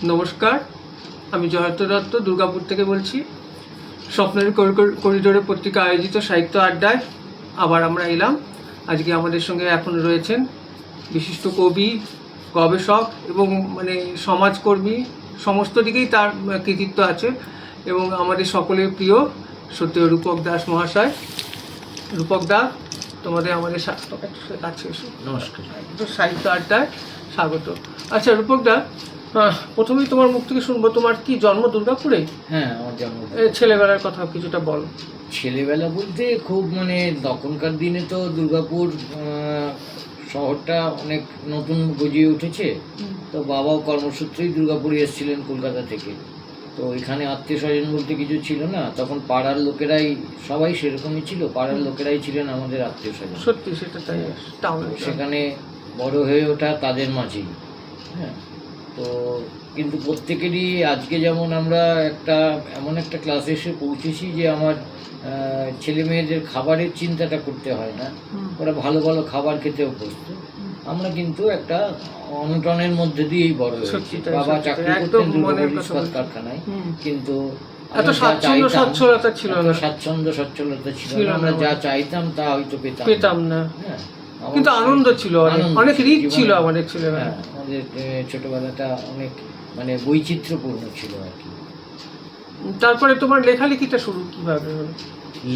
নমস্কার, আমি জয়ন্ত দত্ত দুর্গাপুর থেকে বলছি। স্বপ্নের করিডোরে পত্রিকা আয়োজিত সাহিত্য আড্ডায় আবার আমরা এলাম। আজকে আমাদের সঙ্গে এখন রয়েছেন বিশিষ্ট কবি, গবেষক এবং সমাজকর্মী, সমস্ত দিকেই তার কৃতিত্ব আছে এবং আমাদের সকলের প্রিয় সত্য রূপক দাস মহাশয়। রূপক দা, তোমাদের আমাদের কাছে এসো। নমস্কার। সাহিত্য আড্ডায় স্বাগত। আচ্ছা রূপক দা, প্রথমেই তোমার মুখ থেকে শুনবো, তোমার কি জন্ম দুর্গাপুরে? হ্যাঁ, আমার জন্ম। ছেলেবেলার কথা কিছুটা বল। ছেলেবেলা বলতে খুব তখনকার দিনে তো দুর্গাপুর শহরটা অনেক নতুন গজিয়ে উঠেছে। তো বাবাও কর্মসূত্রেই দুর্গাপুরে এসেছিলেন কলকাতা থেকে। তো এখানে আত্মীয় স্বজন বলতে কিছু ছিল না, তখন পাড়ার লোকেরাই, সবাই সেরকমই ছিল, পাড়ার লোকেরাই ছিলেন আমাদের আত্মীয় স্বজন। সত্যি সেটা তাই। সেখানে বড় হয়ে ওঠা তাদের মাঝেই। হ্যাঁ, তো কিন্তু প্রত্যেকেরই আজকে যেমন আমরা এমন একটা ক্লাসে এসে পৌঁছেছি যে আমার ছেলে মেয়েদের খাবারের চিন্তাটা করতে হয় না, ওরা ভালো ভালো খাবার খেতে অভ্যস্ত। আমরা কিন্তু একটা অনটনের মধ্যে দিয়েই বড় হয়েছি। বাবা চাকরি করতেন দুর্গাপুর ইস্পাত কারখানায়, কিন্তু স্বাচ্ছন্দ্য সচ্ছলতা ছিল না। আমরা যা চাইতাম তা হয়তো পেতাম না। হ্যাঁ, কিন্তু আনন্দ ছিল, অনেক রিচ ছিল আমাদের ছেলেবেলা। আমাদের ছোটবেলাটা অনেক বৈচিত্র্যপূর্ণ ছিল আর কি। তারপরে তোমার লেখালেখিটা শুরু কিভাবে হলো?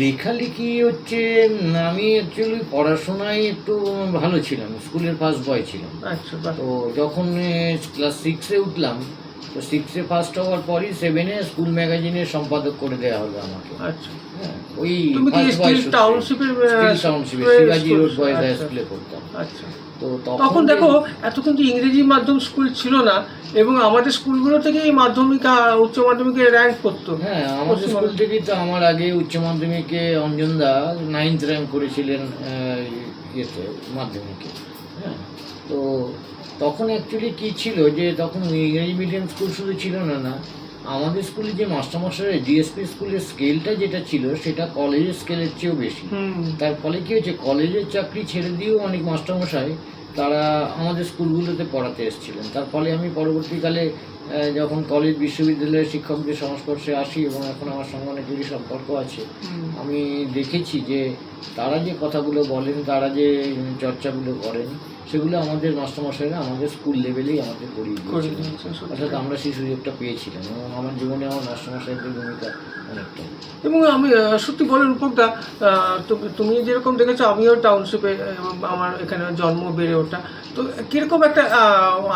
লেখালেখি হচ্ছে, আমি অ্যাকচুয়ালি পড়াশোনায় একটু ভালো ছিলাম, স্কুলের ফার্স্ট বয় ছিলাম। আচ্ছা। তো যখন ক্লাস 6-এ উঠলাম, তো 6-এ ফার্স্ট হওয়ার পরই 7-এ স্কুল ম্যাগাজিনের সম্পাদক করে দেওয়া হলো আমাকে। আচ্ছা। হ্যাঁ, ওই টাউনশিপের শিবাজি রোড বয়েজ হাই স্কুলে পড়তাম। আচ্ছা। তো তখন দেখো এত কিন্তু ইংরেজি মাধ্যম স্কুল ছিল না, এবং আমাদের স্কুলগুলো থেকেই মাধ্যমিক উচ্চ মাধ্যমিকে র্যাঙ্ক করতো। হ্যাঁ, আমাদের স্কুল থেকেই তো আমার আগে উচ্চ মাধ্যমিকে অঞ্জনদা 9th র্যাঙ্ক করেছিলেন মাধ্যমিকে। হ্যাঁ, তো তখন অ্যাকচুয়ালি কী ছিল যে তখন ইংরেজি মিডিয়াম স্কুল শুধু ছিল না, আমাদের স্কুলে যে মাস্টারমশাইয়ের জিএসপি স্কুলের স্কেলটা যেটা ছিল সেটা কলেজের স্কেলের চেয়েও বেশি। তার ফলে কী হয়েছে, কলেজের চাকরি ছেড়ে দিয়েও অনেক মাস্টারমশাই তারা আমাদের স্কুলগুলোতে পড়াতে এসেছিলেন। তার ফলে আমি পরবর্তীকালে যখন কলেজ বিশ্ববিদ্যালয়ের শিক্ষকদের সংস্পর্শে আসি, এবং এখন আমার সঙ্গে অনেকেরই সম্পর্ক আছে, আমি দেখেছি যে তারা যে কথাগুলো বলেন, তারা যে চর্চাগুলো করেন, সেগুলো আমাদের মাস্টারমশাইরা আমাদের স্কুল লেভেলেই আমাদের করিয়ে দিয়েছিলেন। অর্থাৎ আমরা সেই সুযোগটা পেয়েছিলাম, এবং আমার জীবনে আমার মাস্টারমশাইদের ভূমিকা অনেকটাই। এবং আমি সত্যি বলে রূপকদা, তুমি যেরকম দেখেছো, আমিও টাউনশিপে, আমার এখানে জন্ম, বেড়ে ওঠা। তো কীরকম একটা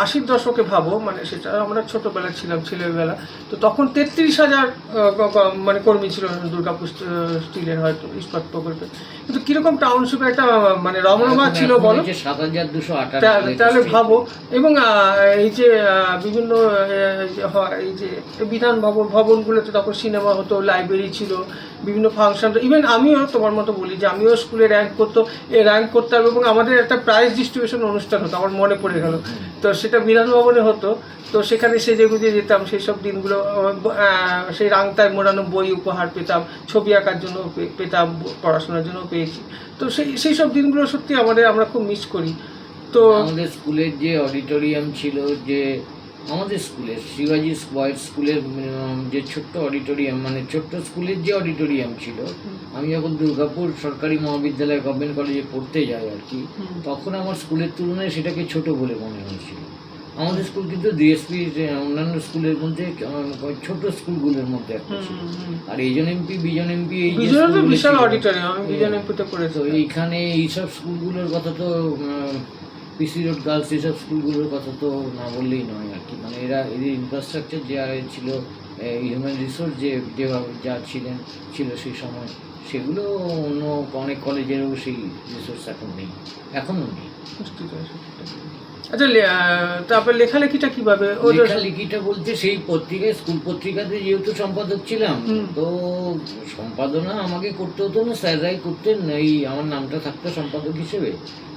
80-র দশকে ভাবো, সেটা আমরা ছোটোবেলা ছিলাম, ছেলেবেলা। তো তখন 33,000 কর্মী ছিল দুর্গাপুর স্টিলের, হয়তো ইস্পাত প্রকল্পে। কিন্তু কীরকম টাউনশিপে একটা রমরমা ছিল বলো। 7,258। তাহলে ভাবো। এবং এই যে বিভিন্ন এই যে বিধান ভবনগুলোতে তখন সিনেমা হতো, লাইব্রেরি ছিল, বিভিন্ন ফাংশন। ইভেন আমিও তোমার মতো বলি যে আমিও স্কুলে র্যাঙ্ক করতাম, এবং আমাদের একটা প্রাইজ ডিস্ট্রিবিউশন অনুষ্ঠান হতো, আমার মনে পড়ে গেল। তো সেটা বিধান ভবনে হতো। তো সেখানে সেজে গুজে যেতাম, সেই সব দিনগুলো। সেই রাংতায় মোড়ানো বই উপহার পেতাম, ছবি আঁকার জন্য পেতাম, পড়াশোনার জন্য পেয়েছি। তো সেই সব দিনগুলো সত্যি আমরা খুব মিস করি। তো আমাদের স্কুলের যে অডিটোরিয়াম ছিল, যে আমাদের স্কুলের শিবাজি বয়েজ স্কুলের যে ছোট্ট অডিটোরিয়াম, ছোট্ট স্কুলের যে অডিটোরিয়াম ছিল, আমি যখন দুর্গাপুর সরকারি মহাবিদ্যালয় গভর্নমেন্ট কলেজে পড়তে যাই আর কি, তখন আমার স্কুলের তুলনায় সেটাকে ছোট বলে মনে হয়েছিল। আমাদের স্কুল কিন্তু ডিএসপি অন্যান্য স্কুলের মধ্যে ছোট স্কুলগুলোর মধ্যে একটা ছিল। আর এইজন এমপি, বিজন এমপি, বিশাল অডিটোরিয়াম, তো এইখানে এইসব স্কুলগুলোর কথা তো, পিসি রোড গার্লস, এইসব স্কুলগুলোর কথা তো না বললেই নয় আর কি। এদের ইনফ্রাস্ট্রাকচার যে ছিল, হিউম্যান রিসোর্স যেভাবে ছিল সেই সময়, সেগুলো অন্য অনেক কলেজেরও সেই রিসোর্স এখনও নেই। আচ্ছা, তারপর লেখালেখিটা কিভাবে? লেখালেখিটা বলতে সেই পত্রিকায়, স্কুল পত্রিকাতে যেহেতু সম্পাদক ছিলাম, তো সম্পাদনা আমাকে করতে হতো না, স্যাররাই করতেন। আমার নামটা থাকতো সম্পাদক হিসেবে,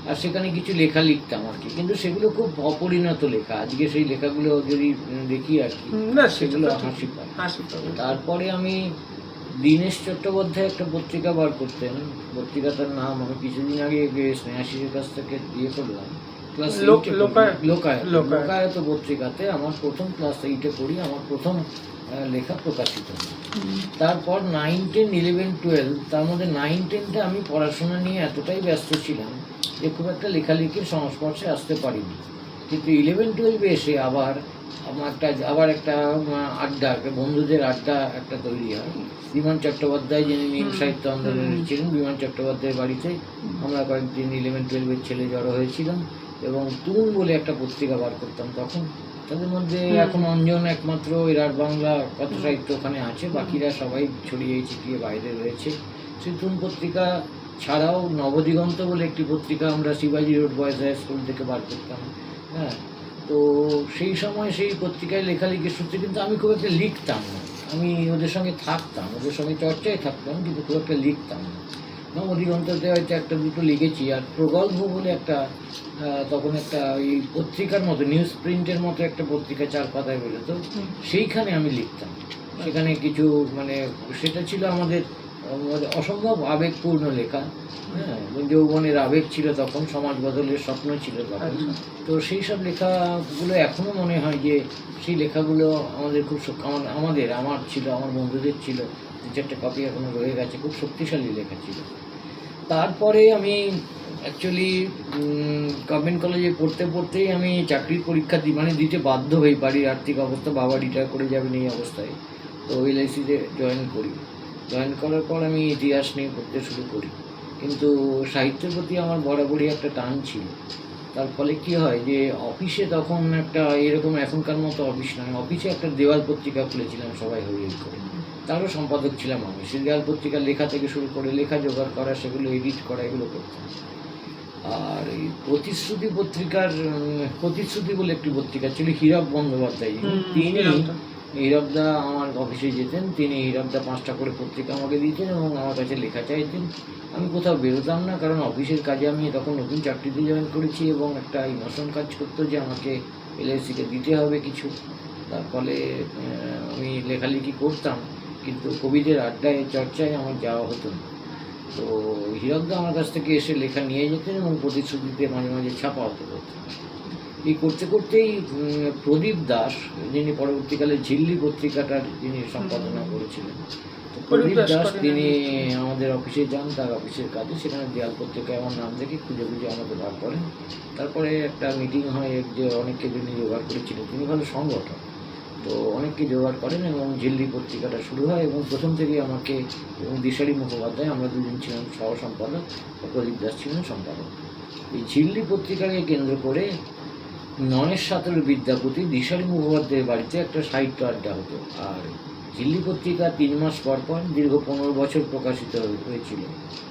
আর সেখানে কিছু লেখা লিখতাম আর কি। কিন্তু সেগুলো খুব অপরিণত লেখা। আজকে সেই লেখাগুলো যদি দেখি আর কি, সেগুলো হাসি পায়। তারপরে আমি দীনেশ চট্টোপাধ্যায় একটা পত্রিকা বার করতেন, পত্রিকাটার নাম আমি কিছুদিন আগে স্নেহাশিসের কাছ থেকে দিয়ে করলাম, ক্লাস লোকায়ত। লোকায়ত পত্রিকাতে আমার প্রথম ক্লাস 8-এ পড়ি, আমার প্রথম লেখা প্রকাশিত হয়। তারপর 9, 10, 11, 12, তার মধ্যে 9, 10টা আমি পড়াশোনা নিয়ে এতটাই ব্যস্ত ছিলাম যে খুব একটা লেখালেখির সংস্পর্শে আসতে পারিনি। কিন্তু 11, 12-এ এসে আবার আমার একটা আড্ডা, একটা বন্ধুদের আড্ডা একটা তৈরি হয়। বিমান চট্টোপাধ্যায়, যিনি নীল সাহিত্য আন্দোলনের ছিলেন, বিমান চট্টোপাধ্যায়ের বাড়িতে আমরা কয়েকদিন 11, 12-এর ছেলে জড়ো হয়েছিলাম এবং তুন বলে একটা পত্রিকা বার করতাম তখন। তাদের মধ্যে এখন অঞ্জন একমাত্র এরার বাংলা কথা সাহিত্য ওখানে আছে, বাকিরা সবাই ছড়িয়ে ছিটিয়ে বাইরে রয়েছে। সেই তুন পত্রিকা ছাড়াও নবদিগন্ত বলে একটি পত্রিকা আমরা শিবাজি রোড বয়েজ হাই স্কুল থেকে বার করতাম। হ্যাঁ, তো সেই সময় সেই পত্রিকায় লেখালেখির সূত্রে কিন্তু আমি খুব একটা লিখতাম না। আমি ওদের সঙ্গে থাকতাম, ওদের সঙ্গে চর্চায় থাকতাম, কিন্তু খুব একটা লিখতাম না। নবদিগন্ততে হয়তো একটা দুটো লিখেছি। আর প্রগল্ভ বলে একটা তখন একটা ওই পত্রিকার মতো, নিউজ প্রিন্টের মতো একটা পত্রিকা 4 পাতায় বেরোতো, সেইখানে আমি লিখতাম। সেখানে কিছু মানে সেটা ছিল আমাদের অসম্ভব আবেগপূর্ণ লেখা। হ্যাঁ, যৌবনের আবেগ ছিল তখন, সমাজ বদলের স্বপ্ন ছিল তখন। তো সেই সব লেখাগুলো এখনও মনে হয় যে সেই লেখাগুলো আমাদের খুব আমার ছিল, আমার বন্ধুদের ছিল, 2-4টে কপি এখনো রয়ে গেছে, খুব শক্তিশালী লেখা ছিল। তারপরে আমি অ্যাকচুয়ালি গভর্নমেন্ট কলেজে পড়তেই আমি চাকরির পরীক্ষা দিতে বাধ্য হই। বাড়ির আর্থিক অবস্থা, বাবা রিটায়ার করে যাবেন এই অবস্থায়, তো LIC-তে জয়েন করি। জয়েন করার পর আমি ইতিহাস নিয়ে পড়তে শুরু করি, কিন্তু সাহিত্যের প্রতি আমার বরাবরই একটা টান ছিল। তার ফলে কী হয় যে অফিসে তখন একটা এরকম এখনকার মতো অফিস নয়, অফিসে একটা দেওয়াল পত্রিকা খুলেছিলাম সবাই হয়ে করে, তারও সম্পাদক ছিলাম আমি। সেই দেওয়াল পত্রিকার লেখা থেকে শুরু করে লেখা জোগাড় করা, সেগুলো এডিট করা, এগুলো করতাম। আর এই প্রতিশ্রুতি পত্রিকার প্রতিশ্রুতি বলে একটি পত্রিকা ছিল হীরক বন্দ্যোপাধ্যায়, তিনি হীরকদা আমার অফিসে যেতেন, তিনি হীরকদা 5টা করে পত্রিকা আমাকে দিতেন এবং আমার কাছে লেখা চাইতেন। আমি কোথাও বেরোতাম না, কারণ অফিসের কাজে আমি তখন নতুন চাকরিতে জয়েন করেছি এবং একটা ইমোশন কাজ করতো যে আমাকে LIC-কে দিতে হবে কিছু। তার ফলে আমি লেখালেখি করতাম, কিন্তু কবিদের আড্ডায় চর্চায় আমার যাওয়া হতো না। তো হীরকদা আমার কাছ থেকে এসে লেখা নিয়ে যেতেন এবং প্রতিশ্রুতিতে মাঝে মাঝে ছাপা হতে করতেন। এই করতে করতেই প্রদীপ দাস, যিনি পরবর্তীকালে ঝিল্লি পত্রিকাটার যিনি সম্পাদনা করেছিলেন, তো প্রদীপ দাস তিনি আমাদের অফিসে যান, তার অফিসের কাজে। সেখানে দেয়াল পত্রিকায় আমার নাম দেখে খুঁজে আমাকে বার করেন। তারপরে একটা মিটিং হয়, যে অনেককে যিনি জোগাড় করেছিলেন, তিনি ভালো সংগঠক, তো অনেককে জোগাড় করেন এবং ঝিল্লি পত্রিকাটা শুরু হয়। এবং প্রথম থেকেই আমাকে এবং দিশারি মুখোপাধ্যায়, আমরা দুজন ছিলাম সহ সম্পাদক, প্রদীপ দাস ছিলেন সম্পাদক। এই ঝিল্লি পত্রিকাকে কেন্দ্র করে 9-17 বিদ্যাপতি দিশারি মুখোপাধ্যায়ের বাড়িতে একটা সাহিত্য আড্ডা হতো। আর ঝিল্লি পত্রিকা 3 মাস পর পর দীর্ঘ 15 বছর প্রকাশিত হয়েছিল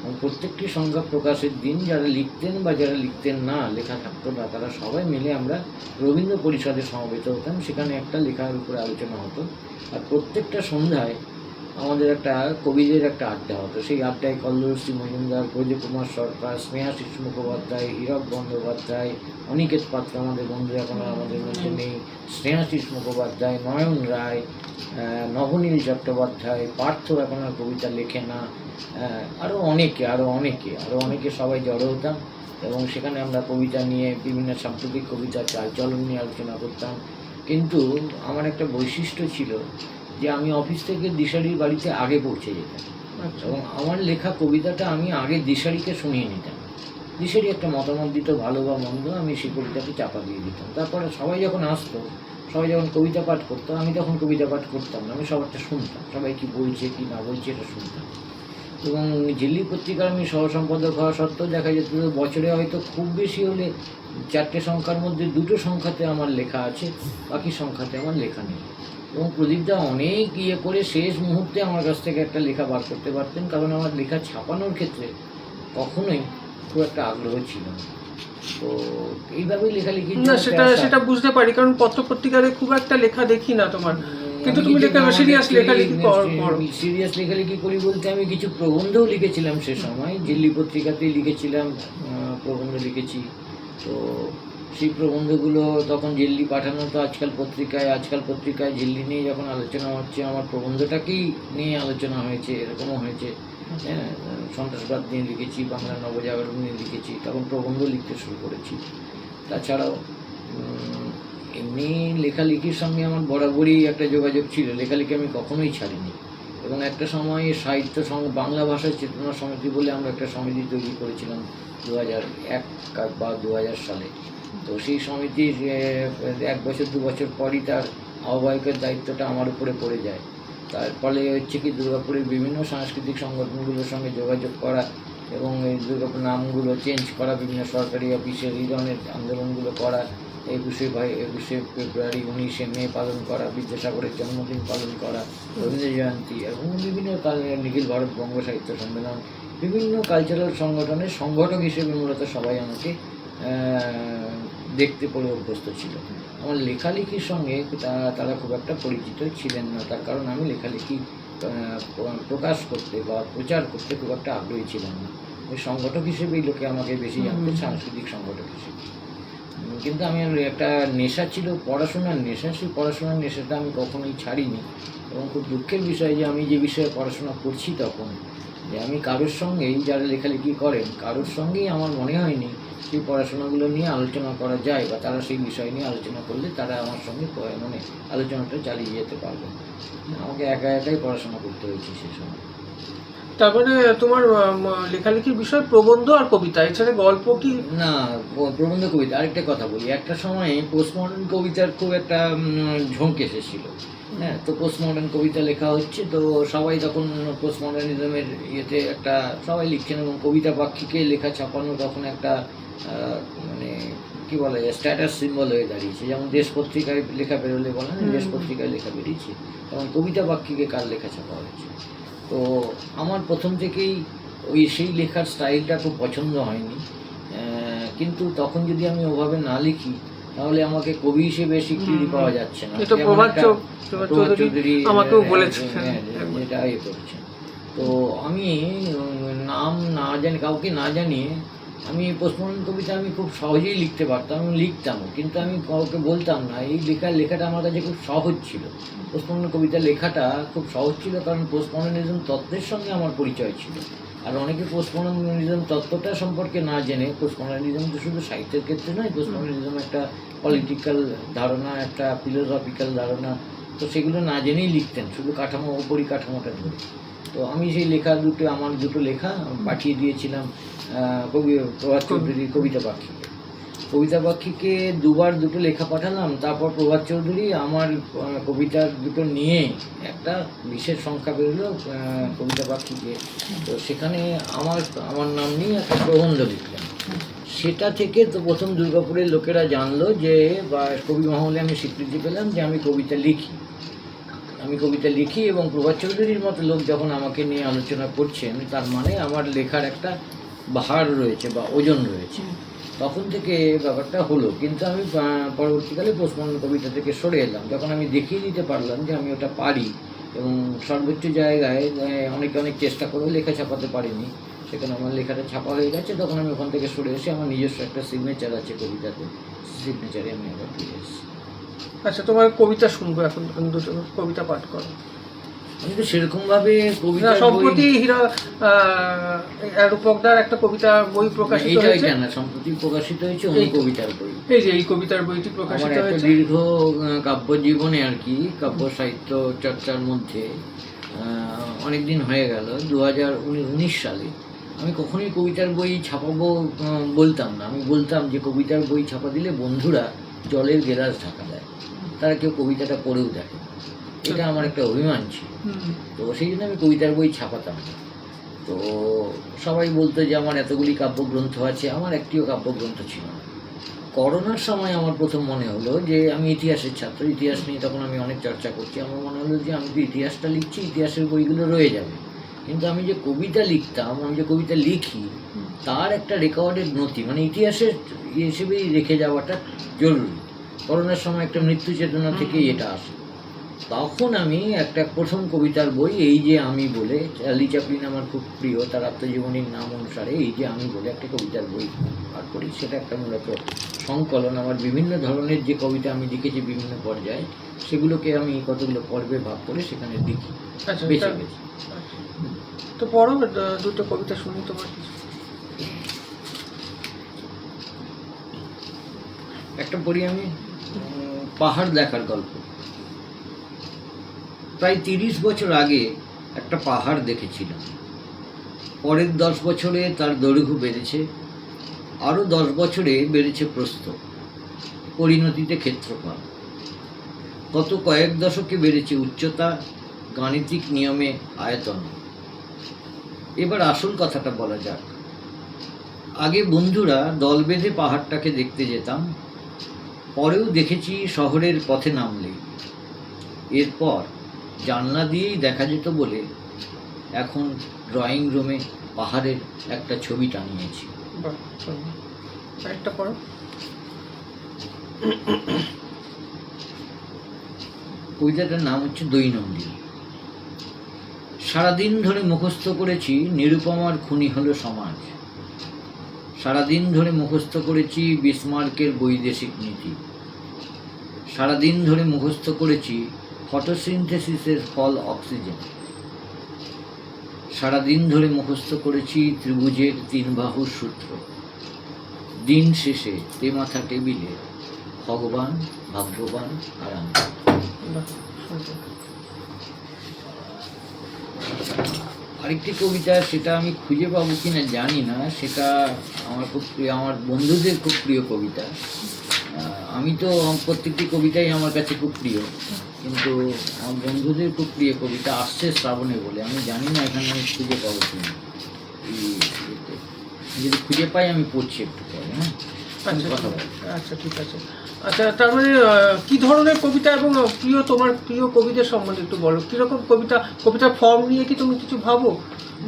এবং প্রত্যেকটি সংখ্যা প্রকাশের দিন যারা লিখতেন বা যারা লিখতেন না, লেখা থাকতো না, তারা সবাই মিলে আমরা রবীন্দ্র পরিষদে সমবেত হতাম। সেখানে একটা লেখার উপরে আলোচনা হতো। আর প্রত্যেকটা সন্ধ্যায় আমাদের একটা কবিদের একটা আড্ডা হতো। সেই আড্ডায় কল্লোশ্রী মজুমদার, ব্রজকুমার সরকার, স্নেহাশিস মুখোপাধ্যায়, হীরক বন্দ্যোপাধ্যায়, অনিকেত পাত্র, আমাদের বন্ধু এখন আমাদের মধ্যে নেই, স্নেহাশিস মুখোপাধ্যায়, নয়ন রায়, নবনীল চট্টোপাধ্যায়, পার্থ এখন আর কবিতা লেখে না, আরও অনেকে সবাই জড়ো হতাম এবং সেখানে আমরা কবিতা নিয়ে, বিভিন্ন সাম্প্রতিক কবিতা, চালচলন নিয়ে আলোচনা করতাম। কিন্তু আমার একটা বৈশিষ্ট্য ছিল যে আমি অফিস থেকে দিশারির বাড়িতে আগে পৌঁছে যেতাম এবং আমার লেখা কবিতাটা আমি আগে দিশারিকে শুনিয়ে নিতাম। দিশারি একটা মতামত দিত, ভালো বা মন্দ, আমি সেই কবিতাকে চাপা দিয়ে দিতাম। তারপরে সবাই যখন আসতো, সবাই যখন কবিতা পাঠ করতো, আমি তখন কবিতা পাঠ করতাম না, আমি সবারটা শুনতাম, সবাই কী বলছে কি না বলছে এটা শুনতাম। এবং ঝিল্লি পত্রিকার আমি সহ সম্পাদক হওয়া সত্ত্বেও দেখা যেত বছরে হয়তো খুব বেশি হলে 4টে সংখ্যার মধ্যে 2টো সংখ্যাতে আমার লেখা আছে, বাকি সংখ্যাতে আমার লেখা নেই। এবং প্রদীপদা অনেক করে শেষ মুহূর্তে আমার কাছ থেকে একটা লেখা বার করতে পারতেন, কারণ আমার লেখা ছাপানোর ক্ষেত্রে কখনোই খুব একটা আগ্রহ ছিল না। তো এইভাবেই লেখালেখি না, সেটা বুঝতে পারি, কারণ পত্রপত্রিকাতে খুব একটা লেখা দেখি না তোমার, কিন্তু তুমি সিরিয়াস লেখালেখি করি বলতে আমি কিছু প্রবন্ধও লিখেছিলাম সে সময়, ঝিল্লি পত্রিকাতেই লিখেছিলাম, প্রবন্ধ লিখেছি। তো সেই প্রবন্ধগুলো তখন ঝিল্লি পাঠানো, তো আজকাল পত্রিকায় ঝিল্লি নিয়ে যখন আলোচনা হচ্ছে, আমার প্রবন্ধটাকেই নিয়ে আলোচনা হয়েছে, এরকমও হয়েছে। হ্যাঁ, সন্ত্রাসবাদ নিয়ে লিখেছি, বাংলা নবজাগরণ নিয়ে লিখেছি, তখন প্রবন্ধ লিখতে শুরু করেছি। তাছাড়াও এমনি লেখালেখির সঙ্গে আমার বরাবরই একটা যোগাযোগ ছিল, লেখালেখি আমি কখনোই ছাড়িনি। এবং একটা সময় সাহিত্য বাংলা ভাষার চেতনা সমিতি বলে আমরা একটা সমিতি তৈরি করেছিলাম 2001 বা 2000 সালে। তো সেই সমিতির 1 বছর 2 বছর পরই তার আহ্বায়কের দায়িত্বটা আমার উপরে পড়ে যায়। তার ফলে হচ্ছে কি দুর্গাপুরের বিভিন্ন সাংস্কৃতিক সংগঠনগুলোর সঙ্গে যোগাযোগ করা এবং এই দুর্গাপুর নামগুলো চেঞ্জ করা, বিভিন্ন সরকারি অফিসে এই ধরনের আন্দোলনগুলো করা, 21শে ফেব্রুয়ারি 19শে মে পালন করা, বিদ্যাসাগরের জন্মদিন পালন করা, রবীন্দ্র জয়ন্তী এবং বিভিন্ন নিখিল ভারত বঙ্গ সাহিত্য সম্মেলন, বিভিন্ন কালচারাল সংগঠনের সংগঠক হিসেবে মূলত সবাই আমাকে দেখতে পড়ে অভ্যস্ত ছিল। আমার লেখালেখির সঙ্গে তারা খুব একটা পরিচিত ছিলেন না, তার কারণ আমি লেখালেখি প্রকাশ করতে বা প্রচার করতে খুব একটা আগ্রহী ছিলাম না। ওই সংগঠক হিসেবেই লোকে আমাকে বেশি জানতো, সাংস্কৃতিক সংগঠক হিসেবে। কিন্তু আমি একটা নেশা ছিল পড়াশোনার নেশা, সেই পড়াশোনার নেশাটা আমি কখনোই ছাড়িনি। এবং খুব দুঃখের বিষয় যে আমি যে বিষয়ে পড়াশোনা করছি তখন যে আমি কারোর সঙ্গেই, যারা লেখালেখি করেন কারোর সঙ্গেই আমার মনে হয়নি সেই পড়াশোনাগুলো নিয়ে আলোচনা করা যায়, বা তারা সেই বিষয় নিয়ে আলোচনা করলে তারা আমার সঙ্গে মানে আলোচনাটা চালিয়ে যেতে পারবে। আমাকে একা একাই পড়াশোনা করতে হয়েছে সে সময়। তারপরে তোমার লেখালেখির বিষয় প্রবন্ধ আর কবিতা, এছাড়া গল্প কি? না, প্রবন্ধ কবিতা। আরেকটা কথা বলি, একটা সময় পোস্টমডার্ন কবিতার খুব একটা ঝোঁক এসেছিল। হ্যাঁ, তো পোস্টমডার্ন কবিতা লেখা হচ্ছে, তো সবাই তখন পোস্টমডার্নিজমের ইয়েতে একটা সবাই লিখছেন, এবং কবিতা পাক্ষিকে লেখা ছাপানো তখন একটা মানে কী বলা যায়, স্ট্যাটাস সিম্বল হয়ে দাঁড়িয়েছে। যেমন দেশ পত্রিকায় লেখা বেরোলে বলেন দেশ পত্রিকায় লেখা বেরিয়েছে, তখন কবিতা পাক্ষিকে কার লেখা ছাপা হয়েছে। তো আমার প্রথম থেকেই সেই লেখার স্টাইলটা খুব পছন্দ হয়নি, কিন্তু তখন যদি আমি ওভাবে না লিখি তাহলে আমাকে কবি হিসেবে স্বীকৃতি পাওয়া যাচ্ছে না। প্রভাত চৌধুরী আমাকেও বলেছেন যেটা ইয়ে করছে। তো আমি নাম না জানি, কাউকে না জানিয়ে আমি পোস্টমডার্ন কবিতা আমি খুব সহজেই লিখতে পারতাম, আমি লিখতামও, কিন্তু আমি কাউকে বলতাম না। এই লেখাটা আমার কাছে খুব সহজ ছিল, পোস্টমডার্ন কবিতা লেখাটা খুব সহজ ছিল, কারণ পোস্টমডার্নিজম তত্ত্বের সঙ্গে আমার পরিচয় ছিল। আর অনেকে পোস্টমডার্নিজম তত্ত্বটা সম্পর্কে না জেনে, পোস্টমডার্নিজম তো শুধু সাহিত্যের ক্ষেত্রে নয়, পোস্টমডার্নিজম একটা পলিটিক্যাল ধারণা, একটা ফিলোসফিক্যাল ধারণা, তো সেগুলো না জেনেই লিখতেন শুধু পরিকাঠামোটা ধরে। তো আমি সেই আমার দুটো লেখা পাঠিয়ে দিয়েছিলাম প্রভাত চৌধুরী কবিতা পাক্ষিকে 2 বার দুটো লেখা পাঠালাম। তারপর প্রভাত চৌধুরী আমার কবিতার দুটো নিয়ে একটা বিশেষ সংখ্যা বেরোলো কবিতা পাক্ষিকে, তো সেখানে আমার নাম নিয়ে একটা প্রবন্ধ লিখলাম। সেটা থেকে তো প্রথম দুর্গাপুরের লোকেরা জানলো যে, বা কবি মহলে আমি স্বীকৃতি পেলাম যে আমি কবিতা লিখি এবং প্রভাত চৌধুরীর মতো লোক যখন আমাকে নিয়ে আলোচনা করছেন, তার মানে আমার লেখার একটা ভার রয়েছে বা ওজন রয়েছে। তখন থেকে ব্যাপারটা হলো। কিন্তু আমি পরবর্তীকালে পোস্টমডার্ন কবিতা থেকে সরে এলাম, যখন আমি দেখিয়ে দিতে পারলাম যে আমি ওটা পারি, এবং সর্বোচ্চ জায়গায় অনেক চেষ্টা করেও লেখা ছাপাতে পারিনি, সেখানে আমার লেখাটা ছাপা হয়ে গেছে। তখন আমি ওখান থেকে সরে এসে আমার নিজস্ব একটা সিগনেচার আছে কবিতাতে, সিগনেচারে আমি আবার ফিরে এসেছি। আচ্ছা, তোমার কবিতা শুনবো এখন, দুটো কবিতা পাঠ করো। আমি তো সেরকমভাবে কবিতা সম্প্রতি রূপকদার একটা কবিতা বই প্রকাশিত হয়েছে, সম্প্রতি প্রকাশিত হয়েছে কবিতার বই। এই যে এই কবিতার বইটি প্রকাশিত হয়েছে। দীর্ঘ কাব্য জীবনে আর কি, কাব্য সাহিত্য চর্চার মধ্যে অনেকদিন হয়ে গেল। 2019 সালে আমি কখনোই কবিতার বই ছাপাবো বলতাম না। আমি বলতাম যে কবিতার বই ছাপা দিলে বন্ধুরা জলের গেলাস ঢাকা দেয়, তারা কেউ কবিতাটা পড়েও দেখে। এটা আমার একটা অভিমান ছিল। তো সেই জন্য আমি কবিতার বই ছাপাতাম না। তো সবাই বলতো যে আমার এতগুলি কাব্যগ্রন্থ আছে, আমার একটিও কাব্যগ্রন্থ ছিল না। করোনার সময় আমার প্রথম মনে হলো যে আমি ইতিহাসের ছাত্র, ইতিহাস নিয়ে তখন আমি অনেক চর্চা করছি। আমার মনে হলো যে আমি তো ইতিহাসটা লিখছি, ইতিহাসের বইগুলো রয়ে যাবে, কিন্তু আমি যে কবিতা লিখতাম, আমি যে কবিতা লিখি, তার একটা রেকর্ডের নথি, মানে ইতিহাসের হিসেবেই রেখে যাওয়াটা জরুরি। করোনার সময় একটা মৃত্যু চেতনা থেকেই এটা আসে। তখন আমি একটা প্রথম কবিতার বই, এই যে আমি বলে, চার্লি চ্যাপলিন আমার খুব প্রিয়, তার আত্মজীবনীর নাম অনুসারে এই যে আমি বলে একটা কবিতার বই পাঠ করি। সেটা একটা মূলত সংকলন, আমার বিভিন্ন ধরনের যে কবিতা আমি লিখেছি বিভিন্ন পর্যায়ে, সেগুলোকে আমি কতগুলো পর্বে ভাগ করে সেখানে লিখি। আচ্ছা, বেছে বেছে। তো পড়ো দুটো কবিতা শুনি তোমার। একটা পড়ি আমি পাহাড় দেখার গল্প। প্রায় 30 বছর আগে একটা পাহাড় দেখেছিলাম। পরের 10 বছরে তার দৈর্ঘ্য বেড়েছে, আরও 10 বছরে বেড়েছে প্রস্থ, পরিণতিতে ক্ষেত্রফল। গত কয়েক দশকে বেড়েছে উচ্চতা, গাণিতিক নিয়মে আয়তন। এবার আসল কথাটা বলা যাক। আগে বন্ধুরা দল বেঁধে পাহাড়টাকে দেখতে যেতাম, পরেও দেখেছি শহরের পথে নামলেই। এরপর জানলা দিয়েই দেখা যেত বলে এখন ড্রয়িং রুমে পাহাড়ের একটা ছবি টানিয়েছি। বাহ, সুন্দর। আরেকটা পড়ো। কবিতাটার নাম হচ্ছে দৈনন্দিন। সারাদিন ধরে মুখস্থ করেছি নিরুপমার খুনি হলো সমাজ। সারাদিন ধরে মুখস্থ করেছি বিসমার্কের বৈদেশিক নীতি। সারাদিন ধরে মুখস্থ করেছি ফটোসিনথেসিসের ফল অক্সিজেন। সারাদিন ধরে মুখস্থ করেছি ত্রিভুজের 3 বাহুর সূত্র। দিন শেষে মাথা টেবিলে ভগবান, ভাগ্যবান আর আমি। বাহ, সুন্দর। আরেকটি কবিতা, সেটা আমি খুঁজে পাবো কিনা জানি না, সেটা আমার খুব প্রিয়, আমার বন্ধুদের খুব প্রিয় কবিতা। আমি তো প্রত্যেকটি কবিতাই আমার কাছে খুব প্রিয়, কিন্তু আমার বন্ধুদের খুব প্রিয় কবিতা আসছে শ্রাবণে বলে। আমি জানি না এখানে আমি খুঁজে পাবো কিনা। যদি খুঁজে পাই আমি পড়ছি একটু পরে। হ্যাঁ, আচ্ছা, কথা বল। আচ্ছা, ঠিক আছে। আচ্ছা, তার মানে কি ধরনের কবিতা এবং তোমার প্রিয় কবিদের সম্বন্ধে একটু বলো। কিরকম কবিতার ফর্ম নিয়ে কি তুমি কিছু ভাবো?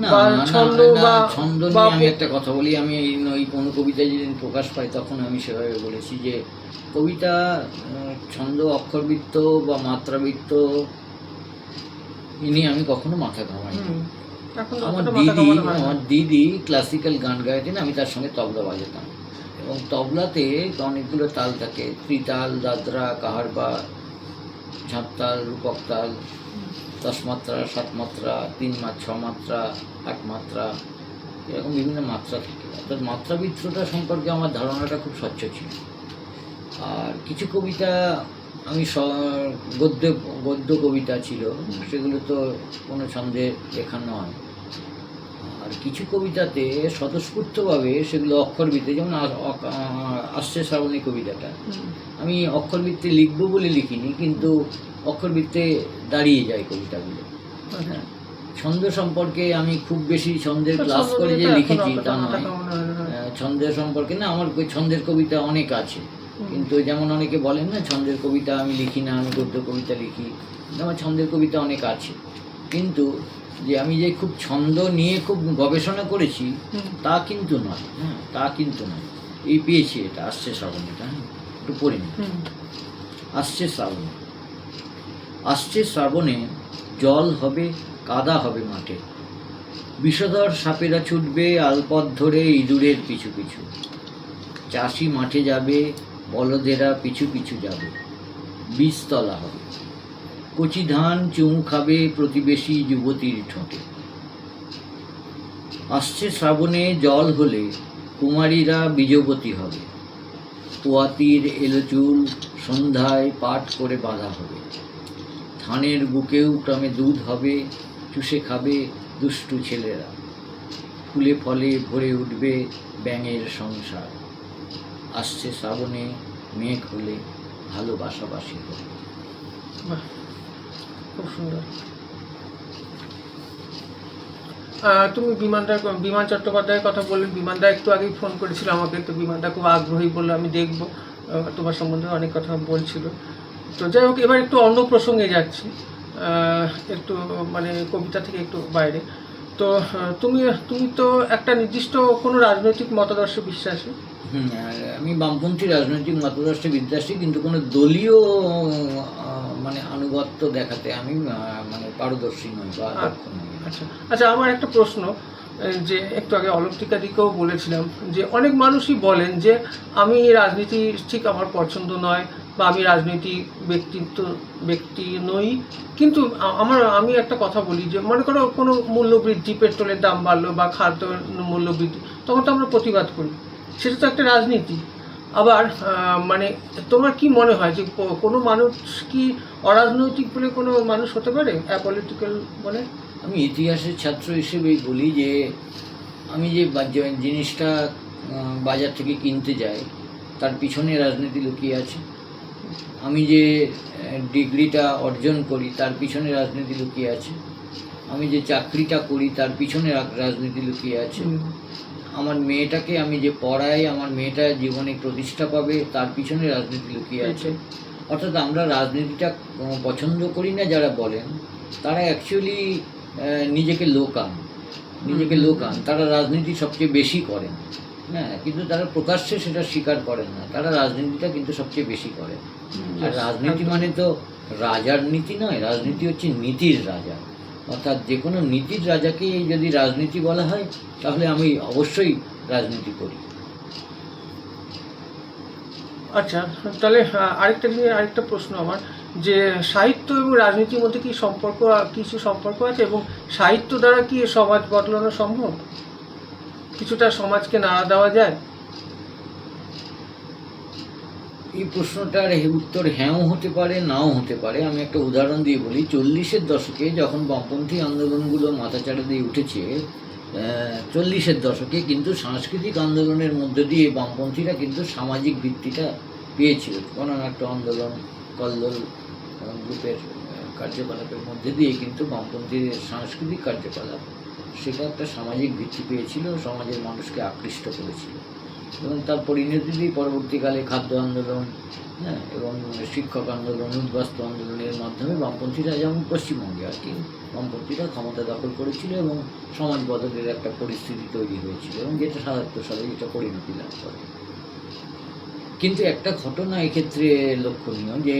না, বা না, ছন্দ না, বা ছন্দ নিয়ে আমি একটা কথা বলি। আমি এই কোনো কবিতা যেদিন প্রকাশ পাই তখন আমি সেভাবে বলেছি যে কবিতা ছন্দ, অক্ষরবৃত্ত বা মাত্রাবৃত্ত নিয়ে আমি কখনো মাথা ঘামাই। এখন আমার দিদি ক্লাসিক্যাল গান গাইতেন, আমি তার সঙ্গে তবলা বাজাতাম, এবং তবলাতে অনেকগুলো তাল থাকে, ত্রিতাল, দাদরা, কাহারবা, ঝাঁপতাল, রূপক তাল, 10 মাত্রা, 7 মাত্রা, 3 মাত্রা, 6 মাত্রা, 8 মাত্রা, এরকম বিভিন্ন মাত্রা থাকে। অর্থাৎ মাত্রাবৃত্তটা সম্পর্কে আমার ধারণাটা খুব স্বচ্ছ ছিল। আর কিছু কবিতা আমি গদ্য কবিতা ছিল, সেগুলো তো কোনো ছন্দে লেখা নয়। আর কিছু কবিতাতে স্বতঃস্ফূর্তভাবে সেগুলো অক্ষরবৃত্তে, যেমন আসছে শ্রাবণী কবিতাটা আমি অক্ষরবৃত্তে লিখবো বলে লিখিনি, কিন্তু অক্ষরবৃত্তে দাঁড়িয়ে যায় কবিতাগুলো। হ্যাঁ, ছন্দ সম্পর্কে আমি খুব বেশি ছন্দের ক্লাস করে যে লিখেছি তা নয়। ছন্দের সম্পর্কে না, আমার ছন্দের কবিতা অনেক আছে, কিন্তু যেমন অনেকে বলেন না ছন্দের কবিতা আমি লিখি না, আমি গদ্য কবিতা লিখি। আমার ছন্দের কবিতা অনেক আছে, কিন্তু যে আমি যে খুব ছন্দ নিয়ে খুব গবেষণা করেছি তা কিন্তু নয়। হ্যাঁ, তা কিন্তু নয়। এই পেয়েছি, এটা আসছে শ্রাবণীটা। হ্যাঁ, একটু পড়ে নি। আসছে শ্রাবণে। আসছে শ্রাবণে জল হবে, কাদা হবে মাঠে, বিষধর সাপেরা ছুটবে আলপথ ধরে ইঁদুরের পিছু পিছু। চাষি মাঠে যাবে, বলদেরা পিছু পিছু যাবে, বীজতলা হবে। কচি ধান চুমু খাবে প্রতিবেশী যুবতীর ঠোঁটে। আসছে শ্রাবণে জল হলে কুমারীরা বীজবতী হবে, পোয়াতির এলো চুল সন্ধ্যায় পাট করে বাঁধা হবে। ধানের বুকেও ক্রমে দুধ হবে, চুষে খাবে দুষ্টু ছেলেরা। ফুলে ফলে ভরে উঠবে ব্যাঙের সংসার। আসছে শ্রাবণে মেঘ হলে ভালোবাসাবাসি হবে। বাহ, খুব সুন্দর। তুমি বিমান চট্টোপাধ্যায়ের কথা বললে। বিমানদা একটু আগেই ফোন করেছিল আমাকে, তো বিমানদা খুব আগ্রহী বললো আমি দেখবো, তোমার সম্বন্ধে অনেক কথা বলছিল। তো যাই হোক, এবার একটু অন্য প্রসঙ্গে যাচ্ছি, একটু মানে কবিতা থেকে একটু বাইরে। তো তুমি তো একটা নির্দিষ্ট কোনো রাজনৈতিক মতাদর্শে বিশ্বাসী? আর আমি বামপন্থী রাজনৈতিক মতাদর্শে বিশ্বাসী, কিন্তু কোনো দলীয় মানে আনুগত্য দেখাতে আমি মানে পারদর্শী নই বা দক্ষ নই। আচ্ছা আচ্ছা, আমার একটা প্রশ্ন, যে একটু আগে অলৌকিকাদিকেও বলেছিলাম যে অনেক মানুষই বলেন যে আমি রাজনীতি ঠিক আমার পছন্দ নয়, বা আমি রাজনৈতিক ব্যক্তি নই, কিন্তু আমি একটা কথা বলি যে মনে করো কোনো মূল্যবৃদ্ধি, পেট্রোলের দাম বাড়লো বা খাদ্য মূল্যবৃদ্ধি, তখন তো আমরা প্রতিবাদ করি, সেটা তো একটা রাজনীতি। আবার মানে তোমার কি মনে হয় যে কোনো মানুষ কি অরাজনৈতিক বলে কোনো মানুষ হতে পারে, অ্যাপলিটিক্যাল বলে? আমি ইতিহাসের ছাত্র হিসেবেই বলি যে আমি যে জিনিসটা বাজার থেকে কিনতে যাই তার পিছনে রাজনীতি লুকিয়ে আছে। আমি যে ডিগ্রিটা অর্জন করি তার পিছনে রাজনীতি লুকিয়ে আছে। আমি যে চাকরিটা করি তার পিছনে রাজনীতি লুকিয়ে আছে। আমার মেয়েটাকে আমি যে পড়াই, আমার মেয়েটা জীবনে প্রতিষ্ঠা পাবে তার পিছনে রাজনীতি লুকিয়ে আছে। অর্থাৎ আমরা রাজনীতিটা পছন্দ করি না যারা বলেন, তারা অ্যাকচুয়ালি নিজেকে লোকান, তারা রাজনীতি সবচেয়ে বেশি করেন। হ্যাঁ, কিন্তু তারা প্রকাশ্যে সেটা স্বীকার করেন না, তারা রাজনীতিটা কিন্তু সবচেয়ে বেশি করেন। আর রাজনীতি মানে তো রাজার নীতি নয়, রাজনীতি হচ্ছে নীতির রাজা। অর্থাৎ যে কোনো নীতির রাজাকে যদি রাজনীতি বলা হয় তাহলে আমি অবশ্যই রাজনীতি করি। আচ্ছা, তাহলে আরেকটা প্রশ্ন আমার, যে সাহিত্য এবং রাজনীতির মধ্যে কি কিছু সম্পর্ক আছে, এবং সাহিত্য দ্বারা কি সমাজ বদলানো সম্ভব? কিছুটা সমাজকে নাড়া দেওয়া যায়? এই প্রশ্নটার উত্তর হ্যাঁও হতে পারে, নাও হতে পারে। আমি একটা উদাহরণ দিয়ে বলি। 40-এর দশকে যখন বামপন্থী আন্দোলনগুলো মাথাচাড়া দিয়ে উঠেছে, 40-এর দশকে কিন্তু সাংস্কৃতিক আন্দোলনের মধ্য দিয়ে বামপন্থীরা কিন্তু সামাজিক ভিত্তিটা পেয়েছিল। গণনাট্য আন্দোলন, কল্লোল গ্রুপের কার্যকলাপের মধ্যে দিয়ে কিন্তু বামপন্থীর সাংস্কৃতিক কার্যকলাপ সেটা একটা সামাজিক ভিত্তি পেয়েছিল, সমাজের মানুষকে আকৃষ্ট করেছিল। এবং তার পরিণতি পরবর্তীকালে খাদ্য আন্দোলন, হ্যাঁ, এবং শিক্ষক আন্দোলন, উদ্বাস্তু আন্দোলনের মাধ্যমে বামপন্থীরা, যেমন পশ্চিমবঙ্গে আর কি, বামপন্থীরা ক্ষমতা দখল করেছিল এবং সমাজ বদলের একটা পরিস্থিতি তৈরি হয়েছিল, এবং যেটা ৭৭ সালে এটা পরিণতি লাভ করে। কিন্তু একটা ঘটনা এক্ষেত্রে লক্ষণীয়, যে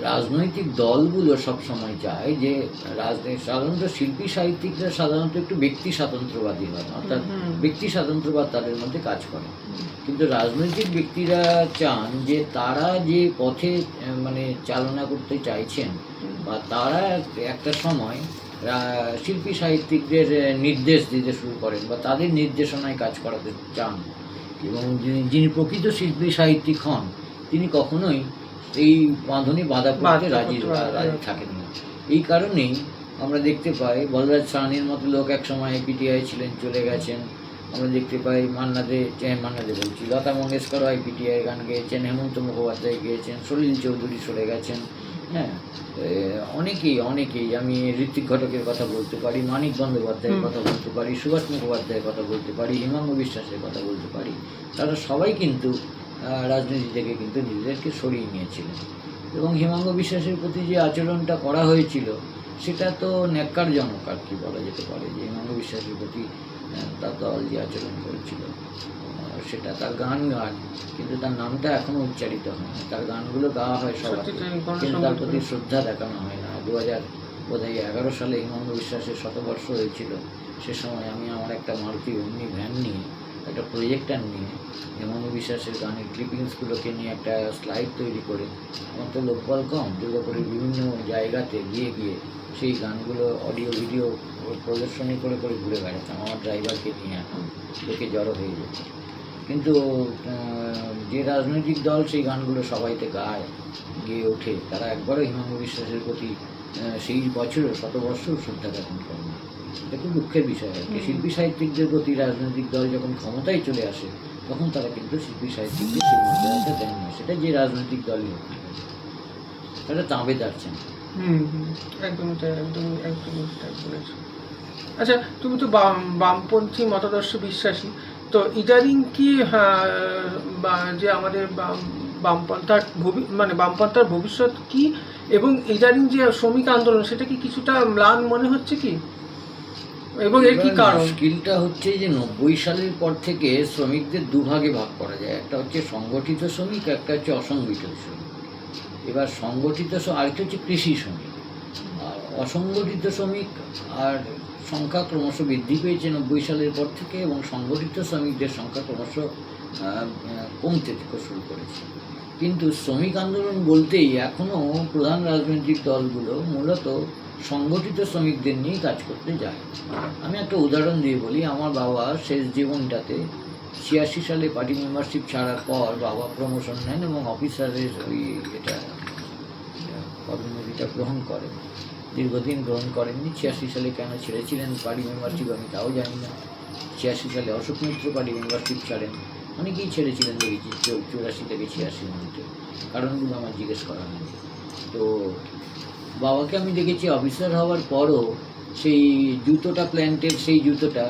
রাজনৈতিক দলগুলো সবসময় চায় যে সাধারণত শিল্পী সাহিত্যিকরা সাধারণত একটু ব্যক্তি স্বাতন্ত্র্যবাদী হয়, অর্থাৎ ব্যক্তি স্বাতন্ত্র্যবাদ তাদের মধ্যে কাজ করে। কিন্তু রাজনৈতিক ব্যক্তিরা চান যে তারা যে পথে মানে চালনা করতে চাইছেন, বা তারা একটা সময় শিল্পী সাহিত্যিকদের নির্দেশ দিতে শুরু করেন, বা তাদের নির্দেশনায় কাজ করাতে চান। এবং যিনি প্রকৃত শিল্পী সাহিত্যিক হন তিনি কখনোই এই বাঁধনে বাধা পড়তে রাজি থাকেন না। এই কারণেই আমরা দেখতে পাই বলরাজ সাহানির মতো লোক এক সময় পিটিআই ছিলেন, চলে গেছেন। আমরা দেখতে পাই মান্নাদে বলছি, লতা মঙ্গেশকরও পিটিআই গান গেয়েছেন, হেমন্ত মুখোপাধ্যায় গিয়েছেন, সলিল চৌধুরী সরে গেছেন। হ্যাঁ, অনেকেই আমি ঋত্বিক ঘটকের কথা বলতে পারি, মানিক বন্দ্যোপাধ্যায়ের কথা বলতে পারি, সুভাষ মুখোপাধ্যায়ের কথা বলতে পারি, হিমাঙ্গ বিশ্বাসের কথা বলতে পারি। তারা সবাই কিন্তু রাজনীতি থেকে কিন্তু নিজেদেরকে সরিয়ে নিয়েছিলেন। এবং হিমাঙ্গ বিশ্বাসের প্রতি যে আচরণটা করা হয়েছিল সেটা তো ন্যাক্কারজনক আর কি বলা যেতে পারে, যে হিমাঙ্গ বিশ্বাসের প্রতি তার দল যে আচরণ করেছিল সেটা। তার গান কিন্তু তার নামটা এখনো উচ্চারিত হয় না। তার গানগুলো গাওয়া হয় সবাই, কিন্তু তার প্রতি শ্রদ্ধা দেখানো হয় না। 2011 সালে হিমাঙ্গ বিশ্বাসের শতবর্ষ হয়েছিল। সে সময় আমি আমার একটা মারুতি অমনি ভ্যান নিয়ে, একটা প্রজেক্টার নিয়ে, হিমাঙ্গ বিশ্বাসের গানের ক্লিপিংসগুলোকে নিয়ে একটা স্লাইড তৈরি করে, আমার তো লোকবল কম, দুর্গাপুরের বিভিন্ন জায়গাতে গিয়ে সেই গানগুলো অডিও ভিডিও প্রদর্শনী করে ঘুরে বেড়াতাম আমার ড্রাইভারকে নিয়ে। এখন লোকে জড়ো হয়ে যেত। কিন্তু যে রাজনৈতিক দল সেই গানগুলো সবাইতে গেয়ে ওঠে, তারা একবারও হিমাঙ্গ বিশ্বাসের প্রতি সেই বছরও শতবর্ষ শ্রদ্ধা জ্ঞাপন করে না। এটা খুব দুঃখের বিষয় আর কি। শিল্পী সাহিত্যিকদের প্রতি রাজনৈতিক দল যখন ক্ষমতায় চলে আসে তখন তারা কিন্তু শিল্পী সাহিত্যিকদের সেই মর্যাদাটা দেন না, সেটা যে রাজনৈতিক দলই হোক না, তারা তাঁবেদার চান। একদমই তাই বলেছো। আচ্ছা, তুমি তো বামপন্থী মতাদর্শে বিশ্বাসী, তো ইদানিং কি যে আমাদের বামপন্থার ভবিষ্যৎ কি, এবং ইদানিং যে শ্রমিক আন্দোলন সেটা কি কিছুটা ম্লান মনে হচ্ছে কি, এবং এর কি কারণ? মুশকিলটা হচ্ছে যে 90 সালের পর থেকে শ্রমিকদের দুভাগে ভাগ করা যায়, একটা হচ্ছে সংগঠিত শ্রমিক, একটা হচ্ছে অসংগঠিত শ্রমিক। এবার সংগঠিত আরেকটা হচ্ছে কৃষি শ্রমিক, আর অসংগঠিত শ্রমিক আর সংখ্যা ক্রমশ বৃদ্ধি পেয়েছে 90 সালের পর থেকে, এবং সংগঠিত শ্রমিকদের সংখ্যা ক্রমশ কমতে শুরু করেছে। কিন্তু শ্রমিক আন্দোলন বলতেই এখনও প্রধান রাজনৈতিক দলগুলো মূলত সংগঠিত শ্রমিকদের নিয়ে কাজ করতে যায়। আমি একটা উদাহরণ দিয়ে বলি। আমার বাবা শেষ জীবনটাতে 86 সালে পার্টি মেম্বারশিপ ছাড়ার পর বাবা প্রমোশন নেন এবং অফিসারের ওই এটা পদোন্নতিটা গ্রহণ করেন। দীর্ঘদিন গ্রহণ করেননি। 86 সালে কেন ছেড়েছিলেন পার্টি মেম্বারশিপ আমি তাও জানি না। 86 সালে অশোক মিত্র পার্টি মেম্বারশিপ ছাড়েন, অনেকেই ছেড়েছিলেন দেখেছি 84 থেকে 86 মধ্যে, কারণগুলো আমার জিজ্ঞেস করা হয়নি। তো বাবাকে আমি দেখেছি অফিসার হওয়ার পরও সেই জুতোটা প্ল্যান্টের সেই জুতোটা,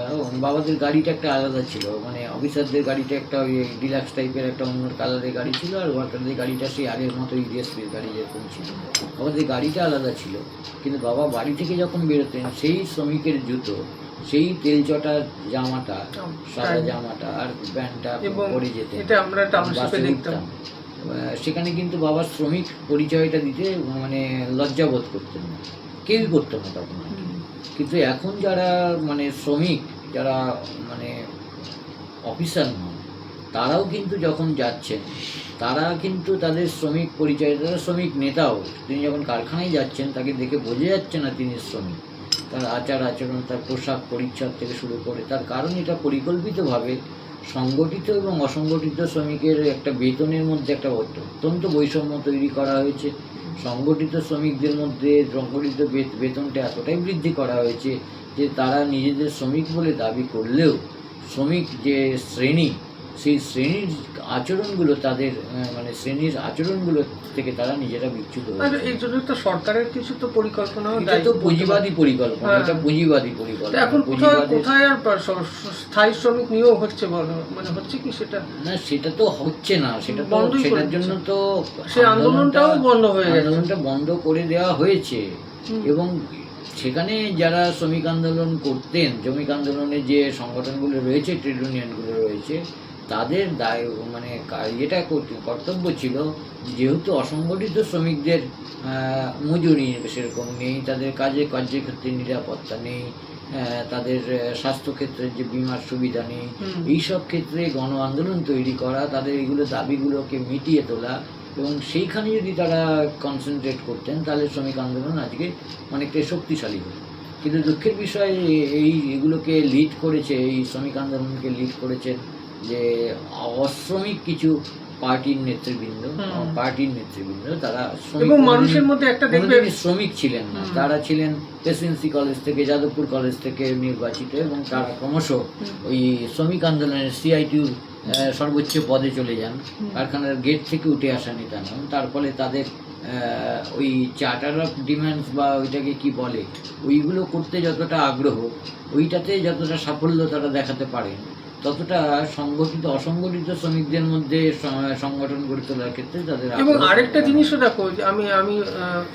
বাবাদের গাড়িটা একটা আলাদা ছিল, মানে অফিসারদের গাড়িটা একটা ওই ডিলাক্স টাইপের একটা অন্য কালারের গাড়ি ছিল, আর ওয়ার্কারদের গাড়িটা সেই আগের মতো ডিএসপির গাড়ি যেরকম ছিল, আমাদের গাড়িটা আলাদা ছিল। কিন্তু বাবা বাড়ি থেকে যখন বেরোতেন সেই শ্রমিকের জুতো, সেই তেলচটার জামাটা, সাদা জামাটা আর প্যান্টটা পরে যেতেন, এটা আমরা টাউনশিপে দেখতাম। সেখানে কিন্তু বাবার শ্রমিক পরিচয়টা দিতে মানে লজ্জা বোধ করতেন না, কেউই করতো না তখন। কিন্তু এখন যারা মানে শ্রমিক, যারা মানে অফিসার নন, তারাও কিন্তু যখন যাচ্ছেন, তারা কিন্তু তাদের শ্রমিক পরিচয়, তারা শ্রমিক নেতাও, তিনি যখন কারখানায় যাচ্ছেন তাকে দেখে বোঝা যাচ্ছে না তিনি শ্রমিক। তার আচার আচরণ, তার পোশাক পরিচ্ছদ থেকে শুরু করে, তার কারণ এটা পরিকল্পিতভাবে সংগঠিত এবং অসংগঠিত শ্রমিকের একটা বেতনের মধ্যে একটা অত্যন্ত বৈষম্য তৈরি করা হয়েছে। সংগঠিত শ্রমিকদের মধ্যে সংগঠিত বেতনটা এতটাই বৃদ্ধি করা হয়েছে যে তারা নিজেদের শ্রমিক বলে দাবি করলেও শ্রমিক যে শ্রেণী, সেই শ্রেণীর আচরণগুলো তাদের মানে শ্রেণীর আচরণগুলো থেকে তারা নিজেরা বিচ্যুত হয়েছে। এই জন্য তো সরকারের কিছু তো পরিকল্পনা, এটা তো পুঁজিবাদী পরিকল্পনা, এটা পুঁজিবাদী পরিকল্পনা। এখন কোথায় আর স্থায়ী শ্রমিক নিয়োগ হচ্ছে বলো, মানে হচ্ছে কি সেটা? না, সেটা তো হচ্ছে না, সেটা তো সেটার জন্য তো সেই আন্দোলনটাও বন্ধ হয়ে গেছে, আন্দোলনটা বন্ধ করে দেওয়া হয়েছে। এবং সেখানে যারা শ্রমিক আন্দোলন করতেন, শ্রমিক আন্দোলনে যে সংগঠনগুলো রয়েছে, ট্রেড ইউনিয়নগুলো রয়েছে, তাদের দায় মানে এটা কর্তব্য ছিল, যেহেতু অসংগঠিত শ্রমিকদের মজুরি সেরকম নেই, তাদের কার্যক্ষেত্রে নিরাপত্তা নেই, তাদের স্বাস্থ্যক্ষেত্রের যে বিমার সুবিধা নেই, এইসব ক্ষেত্রে গণ আন্দোলন তৈরি করা, তাদের এইগুলো দাবিগুলোকে মিটিয়ে তোলা, এবং সেইখানে যদি তারা কনসেন্ট্রেট করতেন তাহলে শ্রমিক আন্দোলন আজকে অনেকটাই শক্তিশালী হতো। কিন্তু দুঃখের বিষয় এগুলোকে লিড করেছে, এই শ্রমিক আন্দোলনকে লিড করেছেন যে অশ্রমিক কিছু পার্টির নেতৃবৃন্দ, তারা এবং মানুষের মধ্যে একটা দেখবে শ্রমিক ছিলেন না, তারা ছিলেন প্রেসিডেন্সি কলেজ থেকে, যাদবপুর কলেজ থেকে নির্বাচিত, এবং তারা ক্রমশ ওই শ্রমিক আন্দোলনের সিআইটিউর সর্বোচ্চ পদে চলে যান, কারখানার গেট থেকে উঠে আসা নেতা নন। তার ফলে তাদের ওই চার্টার অফ ডিমান্ডস বা ওইটাকে কি বলে, ওইগুলো করতে যতটা আগ্রহ, ওইটাতে যতটা সাফল্য তারা দেখাতে পারেন, ততটা সংগঠিত অসংগঠিত শ্রমিকদের মধ্যে সংগঠন গড়ে তোলার ক্ষেত্রে তাদের। এবং আরেকটা জিনিসও দেখো, যে আমি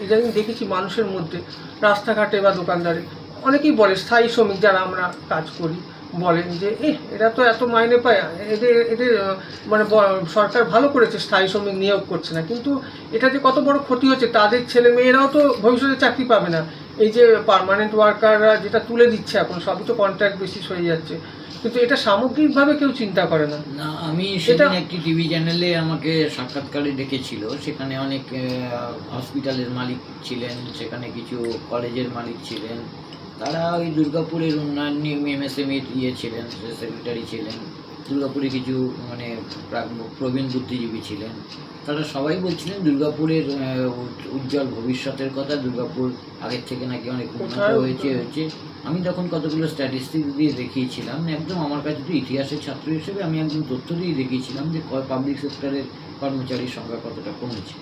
ইদানিং দেখেছি মানুষের মধ্যে, রাস্তাঘাটে বা দোকানদারে অনেকেই বলে, স্থায়ী শ্রমিক যারা আমরা কাজ করি, বলেন যে এরা তো এত মাইনে পায়, এদের মানে সরকার ভালো করেছে স্থায়ী শ্রমিক নিয়োগ করছে না, কিন্তু এটা যে কত বড় ক্ষতি হচ্ছে, তাদের ছেলে মেয়েরাও তো ভবিষ্যতে চাকরি পাবে না। এই যে পার্মানেন্ট ওয়ার্কাররা যেটা তুলে দিচ্ছে এখন, সবই তো কন্ট্রাক্ট বেসিস হয়ে যাচ্ছে, কিন্তু এটা সামগ্রিকভাবে কেউ চিন্তা করে না। আমি সেদিন একটি টিভি চ্যানেলে আমাকে সাক্ষাৎকারে ডেকেছিল, সেখানে অনেক হসপিটালের মালিক ছিলেন, সেখানে কিছু কলেজের মালিক ছিলেন, তারা ওই দুর্গাপুরের উন্নয়ন এমএসএমএর ছিলেন, সেক্রেটারি ছিলেন, দুর্গাপুরে কিছু মানে প্রবীণ বুদ্ধিজীবী ছিলেন, তারা সবাই বলছিলেন দুর্গাপুরের উজ্জ্বল ভবিষ্যতের কথা, দুর্গাপুর আগের থেকে নাকি অনেক উন্নত হয়েছে। আমি তখন কতগুলো স্ট্যাটিস্টিক্স দিয়ে দেখিয়েছিলাম, একদম আমার কাছে তো ইতিহাসের ছাত্র হিসেবে আমি একদম তথ্য দিয়ে দেখিয়েছিলাম যে পাবলিক সেক্টরের কর্মচারীর সংখ্যা কতটা কমেছে।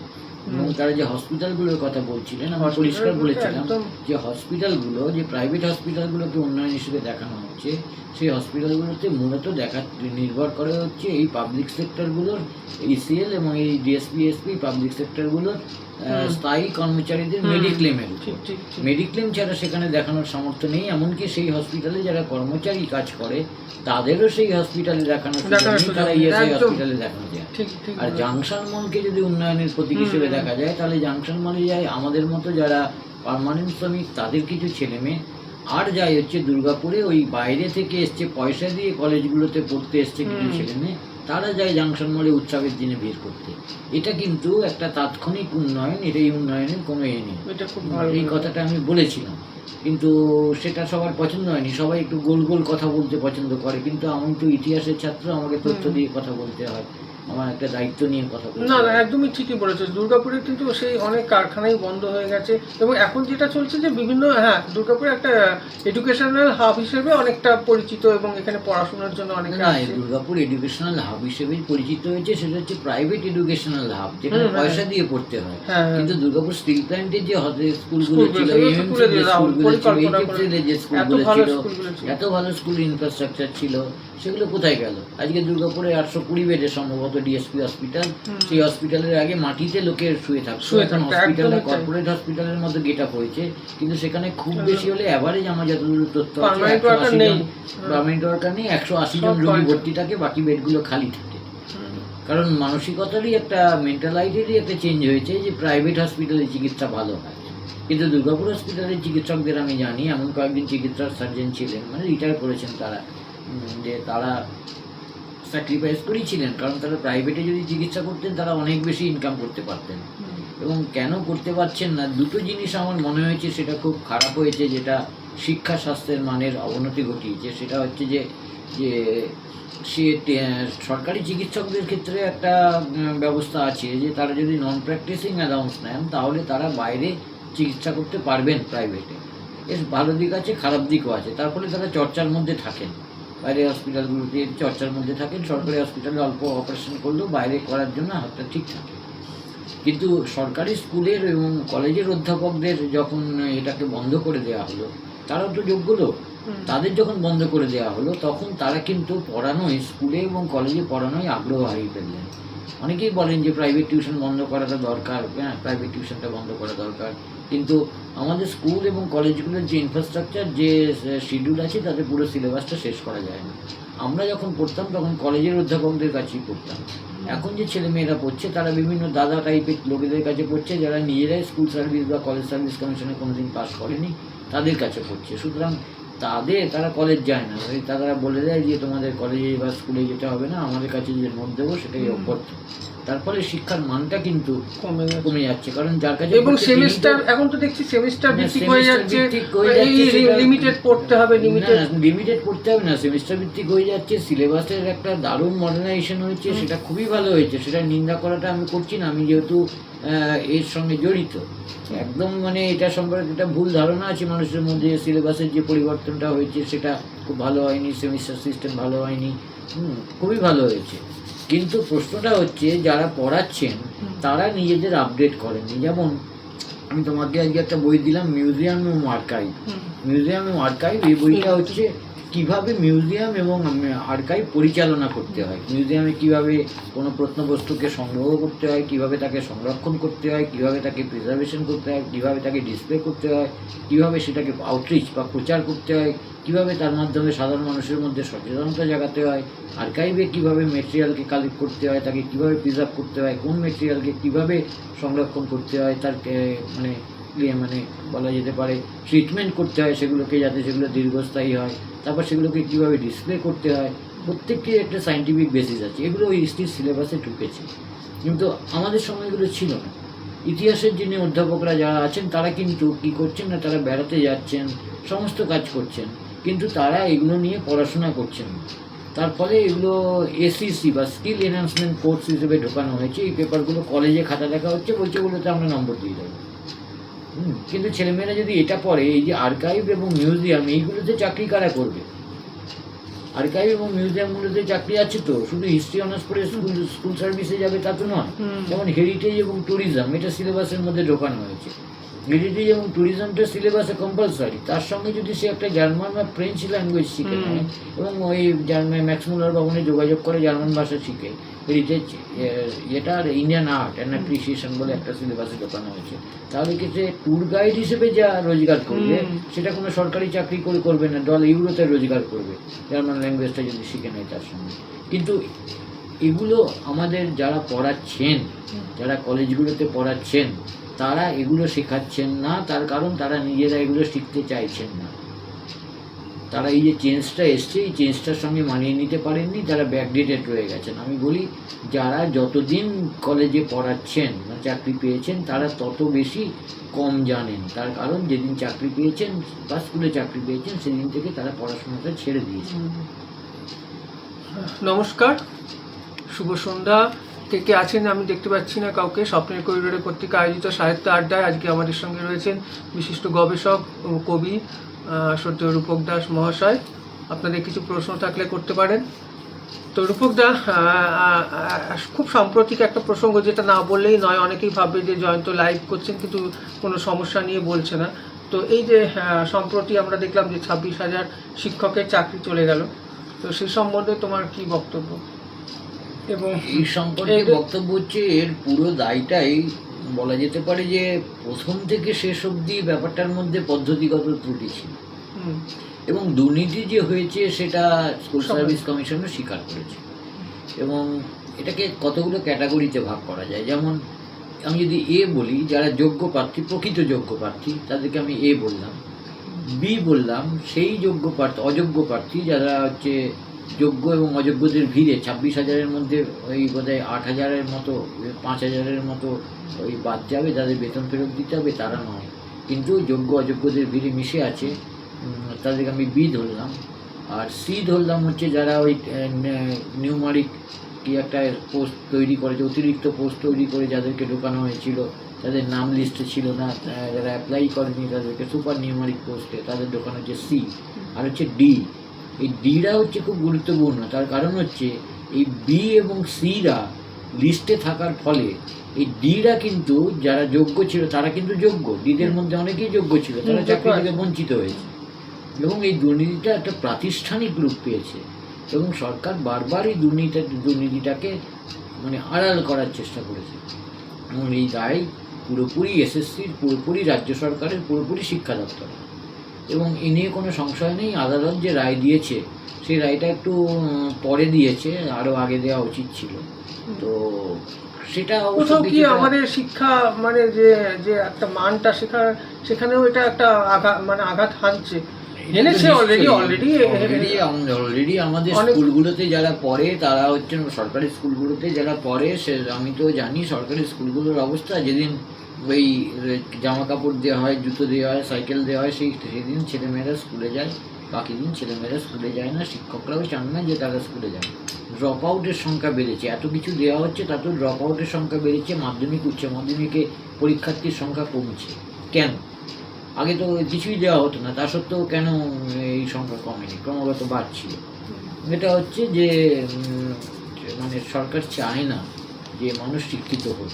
এবং তারা যে হসপিটালগুলোর কথা বলছিলেন, আমি পরিষ্কার বলেছিলাম যে হসপিটালগুলো, যে প্রাইভেট হসপিটালগুলোকে উন্নয়ন হিসেবে দেখানো হচ্ছে, সেই হসপিটালগুলোতে মূলত নির্ভর করে হচ্ছে এই পাবলিক সেক্টরগুলোর ইসিএল এবং এই ডিএসপি পাবলিক সেক্টরগুলোর স্থায়ী কর্মচারীদের মেডিক্লেমের। মেডিক্লেম ছাড়া সেখানে দেখানোর সামর্থ্য নেই, এমনকি সেই হসপিটালে যারা কর্মচারী কাজ করে তাদেরও সেই হসপিটালে দেখানোর তারা ইএসআই হসপিটালে দেখানো যায়। আর জাংশন মলকে যদি উন্নয়নের প্রতীক হিসেবে দেখা যায়, তাহলে জাংশন মলে যায় আমাদের মতো যারা পার্মানেন্ট শ্রমিক, তাদের কিছু ছেলে মেয়ে, আর যাই হচ্ছে দুর্গাপুরে ওই বাইরে থেকে এসছে, পয়সা দিয়ে কলেজগুলোতে পড়তে এসছে কিছু ছেলে মেয়ে, তারা যায় জাংশন মলে উৎসবের দিনে ভিড় করতে। এটা কিন্তু একটা তাৎক্ষণিক উন্নয়ন, এটা এই উন্নয়নের কোনো এ নেই। এটা খুব ভালো এই কথাটা আমি বলেছিলাম, কিন্তু সেটা সবার পছন্দ হয়নি। সবাই একটু গোল গোল কথা বলতে পছন্দ করে, কিন্তু আমি তো ইতিহাসের ছাত্র, আমাকে তথ্য দিয়ে কথা বলতে হয়, আমার একটা দায়িত্ব নিয়ে কথা বলতে না না, হয়। একদমই ঠিকই বলেছো। দুর্গাপুরে কিন্তু সেই অনেক কারখানাই বন্ধ হয়ে গেছে, এবং এখন যেটা চলছে যে বিভিন্ন, হ্যাঁ, দুর্গাপুরে একটা এডুকেশনাল হাব হিসেবে অনেকটা পরিচিত, এবং এখানে পড়াশোনার জন্য অনেকে না, আসে। দুর্গাপুর এডুকেশনাল হাব হিসেবেই পরিচিত হয়েছে, সেটা হচ্ছে প্রাইভেট এডুকেশনাল হাব, যেখানে পয়সা দিয়ে পড়তে হয়। হ্যাঁ, কিন্তু দুর্গাপুর স্টিল প্ল্যান্টের যে স্কুলগুলো স্কুলগুলো ছিল, সেগুলো তো AMC তুলে যে দিয়ে দাও, স্কুলগুলো ছিল, পরিকল্পনা করে। HFCL যে এত স্কুলগুলো ভালো ছিল, স্কুলগুলো ছিল। এত ভালো স্কুল ইনফ্রাস্ট্রাকচার ছিল, সেগুলো কোথায় গেল? আজকে দুর্গাপুরে 820 বেডের সম্ভবত ডিএসপি হসপিটাল, সেই হসপিটালের আগে মাটিতে লোকের শুয়ে থাকতো। এখন হসপিটালটা কর্পোরেট হসপিটালের মতো গেট আপ হয়েছে, কিন্তু সেখানে খুব বেশি হলে অ্যাভারেজ আমার যতদূর তথ্য আছে পার্মানেন্ট ওয়ার্কার নেই, পার্মানেন্ট ওয়ার্কার নেই, 180 জন রোগী ভর্তি থাকে, বাকি বেডগুলো খালি থাকে। কারণ মানসিকতারই একটা, মেন্টালাইটেরই একটা চেঞ্জ হয়েছে যে প্রাইভেট হসপিটালে চিকিৎসা ভালো হয়। কিন্তু দুর্গাপুর হসপিটালের চিকিৎসকদের আমি জানি, এমন কয়েকদিন চিকিৎসক সার্জন ছিলেন, মানে রিটায়ার করেছেন তারা, যে তারা স্যাক্রিফাইস করেছিলেন, কারণ তারা প্রাইভেটে যদি চিকিৎসা করতেন তারা অনেক বেশি ইনকাম করতে পারতেন। এবং কেন করতে পারছেন না, দুটো জিনিস আমার মনে হয়েছে সেটা খুব খারাপ হয়েছে, যেটা শিক্ষা স্বাস্থ্যের মানের অবনতি ঘটিয়েছে। সেটা হচ্ছে যে যে সে সরকারি চিকিৎসকদের ক্ষেত্রে একটা ব্যবস্থা আছে যে তারা যদি নন প্র্যাকটিসিং অ্যালাউন্স নেন তাহলে তারা বাইরে চিকিৎসা করতে পারবেন প্রাইভেটে। এর ভালো দিক আছে, খারাপ দিকও আছে। তার ফলে তারা চর্চার মধ্যে থাকেন, বাইরে হসপিটালগুলোতে চর্চার মধ্যে থাকেন। সরকারি হসপিটালে অল্প অপারেশন করলেও বাইরে করার জন্য হাতটা ঠিক থাকে। কিন্তু সরকারি স্কুলের এবং কলেজের অধ্যাপকদের যখন এটাকে বন্ধ করে দেওয়া হলো, তারাও তো যোগ্য লোক, তাদের যখন বন্ধ করে দেওয়া হলো তখন তারা কিন্তু পড়ানোয়, স্কুলে এবং কলেজে পড়ানোয় আগ্রহ হারিয়ে ফেললেন। অনেকেই বলেন যে প্রাইভেট টিউশন বন্ধ করাটা দরকার, হ্যাঁ, প্রাইভেট টিউশনটা বন্ধ করা দরকার, কিন্তু আমাদের স্কুল এবং কলেজগুলোর যে ইনফ্রাস্ট্রাকচার, যে শিডিউল আছে, তাতে পুরো সিলেবাসটা শেষ করা যায় না। আমরা যখন পড়তাম তখন কলেজের অধ্যাপকদের কাছেই পড়তাম। এখন যে ছেলেমেয়েরা পড়ছে তারা বিভিন্ন দাদা টাইপের লোকেদের কাছে পড়ছে, যারা নিজেরাই স্কুল সার্ভিস বা কলেজ সার্ভিস কমিশনে কোনোদিন পাস করেনি, তাদের কাছে পড়ছে। সুতরাং তারা কলেজ যায় না, তারা বলে দেয় যে তোমাদের কলেজে বা স্কুলে যেতে হবে না, আমাদের কাছে যে নোট দেবো সেটাই অভ্যর্থ। তার ফলে শিক্ষার মানটা কিন্তু কমে যাচ্ছে, কারণ যার কাছে, এবং সেমিস্টার, এখন তো দেখছি সেমিস্টার ভিত্তিক হয়ে যাচ্ছে, লিমিটেড পড়তে হবে, লিমিটেড পড়তে হবে না, সেমিস্টার ভিত্তিক হয়ে যাচ্ছে। সিলেবাসের একটা দারুণ মডার্নাইজেশন হয়েছে, সেটা খুবই ভালো হয়েছে, সেটা নিন্দা করাটা আমি করছি না, আমি যেহেতু এর সঙ্গে জড়িত। একদম মানে এটা সম্পর্কে একটা ভুল ধারণা আছে মানুষের মধ্যে, সিলেবাসের যে পরিবর্তনটা হয়েছে সেটা খুব ভালো হয়নি, সেমিস্টার সিস্টেম ভালো হয়নি। খুবই ভালো হয়েছে, কিন্তু প্রশ্নটা হচ্ছে যারা পড়াচ্ছেন তারা নিজেদের আপডেট করেননি। যেমন আমি তোমাকে আজকে একটা বই দিলাম, মিউজিয়াম এবং আর্কাইভ। মিউজিয়াম এবং আর্কাইভ, এই বইটা হচ্ছে কিভাবে মিউজিয়াম এবং আর্কাইভ পরিচালনা করতে হয়, মিউজিয়ামে কিভাবে কোনো প্রত্নবস্তুকে সংগ্রহ করতে হয়, কিভাবে তাকে সংরক্ষণ করতে হয়, কিভাবে তাকে প্রিজার্ভেশন করতে হয়, কিভাবে তাকে ডিসপ্লে করতে হয়, কিভাবে সেটাকে আউটরিচ বা প্রচার করতে হয়, কিভাবে তার মাধ্যমে সাধারণ মানুষের মধ্যে সচেতনতা জাগাতে হয়, আর্কাইভে কিভাবে মেটেরিয়ালকে কালেক্ট করতে হয়, তাকে কিভাবে প্রিজার্ভ করতে হয়, কোন মেটেরিয়ালকে কিভাবে সংরক্ষণ করতে হয়, তার মানে বলা যেতে পারে ট্রিটমেন্ট করতে হয় সেগুলোকে, যাতে সেগুলো দীর্ঘস্থায়ী হয়, তারপর সেগুলোকে কীভাবে ডিসপ্লে করতে হয়, প্রত্যেকটি একটা সায়েন্টিফিক বেসিস আছে। এগুলো ওই হিস্ট্রির সিলেবাসে ঢুকেছে, কিন্তু আমাদের সময় এগুলো ছিল না। ইতিহাসের যিনি অধ্যাপকরা যারা আছেন তারা কিন্তু কী করছেন না, তারা বেড়াতে যাচ্ছেন, সমস্ত কাজ করছেন, কিন্তু তারা এগুলো নিয়ে পড়াশোনা করছেন না। তার ফলে এগুলো এসিসি বা স্কিল এনহ্যান্সমেন্ট কোর্স হিসেবে ঢোকানো হয়েছে। এই পেপারগুলো কলেজে খাতা দেখা হচ্ছে, বলছে ওগুলোতে আমরা নম্বর দিয়ে দেবো। কিন্তু ছেলেমেয়েরা যদি এটা পড়ে, এই যে আর্কাইভ এবং মিউজিয়াম, এইগুলোতে চাকরি কারা করবে? আর্কাইভ এবং মিউজিয়ামগুলোতে চাকরি আছে তো, শুধু হিস্ট্রি অনার্স পড়ে স্কুল সার্ভিসে যাবে তা তো নয়। যেমন হেরিটেজ এবং ট্যুরিজম, এটা সিলেবাসের মধ্যে ঢোকানো হয়েছে। হেরিটেজ এবং ট্যুরিজমটা সিলেবাসে কম্পালসারি। তার সঙ্গে যদি সে একটা জার্মান বা ফ্রেঞ্চ ল্যাঙ্গুয়েজ শিখে নেয় এবং ওই ম্যাক্সমুলার ভবনে যোগাযোগ করে জার্মান ভাষা শিখে, হেরিটেজ এটা আর ইন্ডিয়ান আর্ট অ্যান্ড অ্যাপ্রিসিয়েশন বলে একটা সিলেবাসে ঢোকানো হয়েছে, তাহলে কি সে ট্যুর গাইড হিসেবে যা রোজগার করবে সেটা কোনো সরকারি চাকরি করে করবে না, $1 রোজগার করবে জার্মান ল্যাঙ্গুয়েজটা যদি শিখে নেয় তার সঙ্গে। কিন্তু এগুলো আমাদের যারা পড়াচ্ছেন, যারা কলেজগুলোতে পড়াচ্ছেন, তারা এগুলো শেখাচ্ছেন না। তার কারণ তারা নিজেরা এগুলো শিখতে চাইছেন না। তারা এই যে চেঞ্জটা এসছে এই চেঞ্জটার সঙ্গে মানিয়ে নিতে পারেননি, তারা ব্যাকডেটেড রয়ে গেছেন। আমি বলি যারা যতদিন কলেজে পড়াচ্ছেন বা চাকরি পেয়েছেন তারা তত বেশি কম জানেন। তার কারণ যেদিন চাকরি পেয়েছেন বা স্কুলে চাকরি পেয়েছেন সেদিন থেকে তারা পড়াশোনাটা ছেড়ে দিয়েছেন। নমস্কার, শুভ সন্ধ্যা। কে কে আছেন আমি দেখতে পাচ্ছি না কাউকে। স্বপ্নের করিডোরে কর্তৃক আয়োজিত সাহিত্য আড্ডায় আজকে আমাদের সঙ্গে রয়েছেন বিশিষ্ট গবেষক ও কবি সত্য রূপক দাস মহাশয়। আপনাদের কিছু প্রশ্ন থাকলে করতে পারেন। তো রূপক দা, খুব সাম্প্রতিক একটা প্রসঙ্গ, যেটা না বললেই নয়। অনেকেই ভাববে যে জয়ন্ত লাইভ করছেন কিন্তু কোনো সমস্যা নিয়ে বলছে না। তো এই যে সম্প্রতি আমরা দেখলাম যে 26,000 শিক্ষকের চাকরি চলে গেল, তো সেই সম্বন্ধে তোমার কি বক্তব্য? এবং এই সম্পর্কে বক্তব্য হচ্ছে এর পুরো দায়টাই বলা যেতে পারে যে প্রথম থেকে শেষ অবধি ব্যাপারটার মধ্যে পদ্ধতিগত ত্রুটি ছিল এবং দুর্নীতি যে হয়েছে সেটা স্কুল সার্ভিস কমিশনও স্বীকার করেছে। এবং এটাকে কতগুলো ক্যাটাগরিতে ভাগ করা যায়। যেমন আমি যদি এ বলি, যারা যোগ্য প্রার্থী, প্রকৃত যোগ্য প্রার্থী, তাদেরকে আমি এ বললাম। বি বললাম সেই যোগ্য প্রার্থী, অযোগ্য প্রার্থী যারা হচ্ছে যোগ্য এবং অযোগ্যদের ভিড়ে 26,000-এর মধ্যে ওই বোধহয় 8,000-এর মতো, 5,000-এর মতো ওই বাদ যাবে, যাদের বেতন ফেরত দিতে হবে, তারা নয়, কিন্তু যোগ্য অযোগ্যদের ভিড়ে মিশে আছে, তাদেরকে আমি বি ধরলাম। আর সি ধরলাম হচ্ছে যারা ওই নিউমারিক কি একটা পোস্ট তৈরি করেছে, অতিরিক্ত পোস্ট তৈরি করে যাদেরকে ঢোকানো হয়েছিল, তাদের নাম লিস্টে ছিল না, যারা অ্যাপ্লাই করেনি তাদেরকে সুপার নিউমারিক পোস্টে তাদের ঢোকানো হচ্ছে সি। আর হচ্ছে ডি। এই ডিরা হচ্ছে খুব গুরুত্বপূর্ণ, তার কারণ হচ্ছে এই বি এবং সিরা লিস্টে থাকার ফলে এই ডিরা কিন্তু যারা যোগ্য ছিল তারা কিন্তু যোগ্য, ডিদের মধ্যে অনেকেই যোগ্য ছিল, তারা চাকরি থেকে বঞ্চিত হয়েছে। এবং এই দুর্নীতিটা একটা প্রাতিষ্ঠানিক রূপ পেয়েছে এবং সরকার বারবার এই দুর্নীতিটাকে মানে আড়াল করার চেষ্টা করেছে। এবং এই দায় পুরোপুরি এসএসসির, পুরোপুরি রাজ্য সরকারের, পুরোপুরি শিক্ষা দপ্তর। এবং এ নিয়ে কোনো সংশয় নেই, আদালত যে রায় দিয়েছে সেই রায়টা একটু পরে দিয়েছে, আরও আগে দেওয়া উচিত ছিল। তো সেটা কোথাও কি আমাদের শিক্ষা মানে যে যে একটা মানটা সেখানেও এটা একটা আঘাত হানছে, এনেছে অলরেডি আমাদের স্কুলগুলোতে যারা পড়ে তারা হচ্ছে সরকারি স্কুলগুলোতে যারা পড়ে, সে আমি তো জানি সরকারি স্কুলগুলোর অবস্থা। যেদিন ওই জামা কাপড় দেওয়া হয়, জুতো দেওয়া হয়, সাইকেল দেওয়া হয়, সেদিন ছেলেমেয়েরা স্কুলে যায়, বাকি দিন ছেলেমেয়েরা স্কুলে যায় না। শিক্ষকরাও চান না যে তারা স্কুলে যায়। ড্রপ আউটের সংখ্যা বেড়েছে, এত কিছু দেওয়া হচ্ছে তাতেও ড্রপ আউটের সংখ্যা বেড়েছে, মাধ্যমিক উচ্চ মাধ্যমিকে পরীক্ষার্থীর সংখ্যা কমছে। কেন? আগে তো কিছুই দেওয়া হতো না, তা সত্ত্বেও কেন এই সংখ্যা কমেনি, ক্রমাগত বাড়ছিল? এটা হচ্ছে যে মানে সরকার চায় না যে মানুষ শিক্ষিত হোক,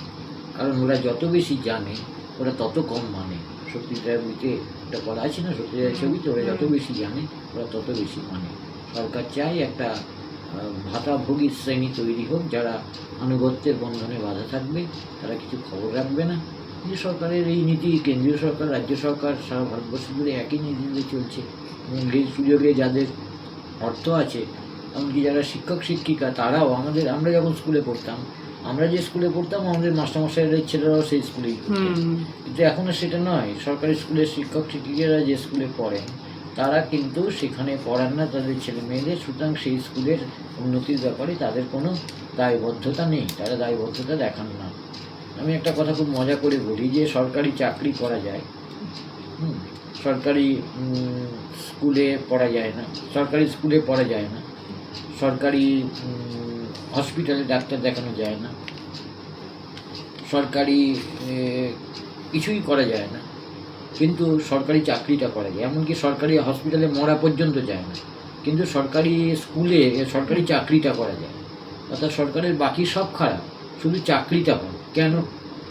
কারণ ওরা যত বেশি জানে ওরা তত কম মানে। সত্যিকার বইতে এটা পড়া আছে না, সত্যিকার ছবিতে, ওরা যত বেশি জানে ওরা তত বেশি মানে। সরকার চায় একটা ভাতাভোগী শ্রেণী তৈরি হোক যারা আনুগত্যের বন্ধনে বাধা থাকবে, তারা কিছু খবর রাখবে না। যে সরকারের এই নীতি কেন্দ্রীয় সরকার, রাজ্য সরকার সারা ভারতবর্ষ জুড়ে একই নীতিতে চলছে। এবং এই সুযোগে যাদের অর্থ আছে, এমনকি যারা শিক্ষক শিক্ষিকা, তারাও আমরা যখন স্কুলে পড়তাম, আমরা যে স্কুলে পড়তাম আমাদের মাস্টারমশাইয়ের ছেলেরাও সেই স্কুলেই পড়তেন। কিন্তু এখন সেটা নয়। সরকারি স্কুলের শিক্ষক শিক্ষিকারা যে স্কুলে পড়েন তারা কিন্তু সেখানে পড়ান না তাদের ছেলে মেয়েদের, সুতরাং সেই স্কুলের উন্নতির ব্যাপারে তাদের কোনো দায়বদ্ধতা নেই, তারা দায়বদ্ধতা দেখান না। আমি একটা কথা খুব মজা করে বলি যে সরকারি চাকরি করা যায়, সরকারি স্কুলে পড়া যায় না, সরকারি স্কুলে পড়া যায় না, সরকারি হসপিটালে ডাক্তার দেখানো যায় না, সরকারি কিছুই করা যায় না, কিন্তু সরকারি চাকরিটা করা যায়। এমনকি সরকারি হসপিটালে মরা পর্যন্ত যায় না, কিন্তু সরকারি স্কুলে সরকারি চাকরিটা করা যায়। অর্থাৎ সরকারের বাকি সব খারাপ, শুধু চাকরিটা ভালো। কেন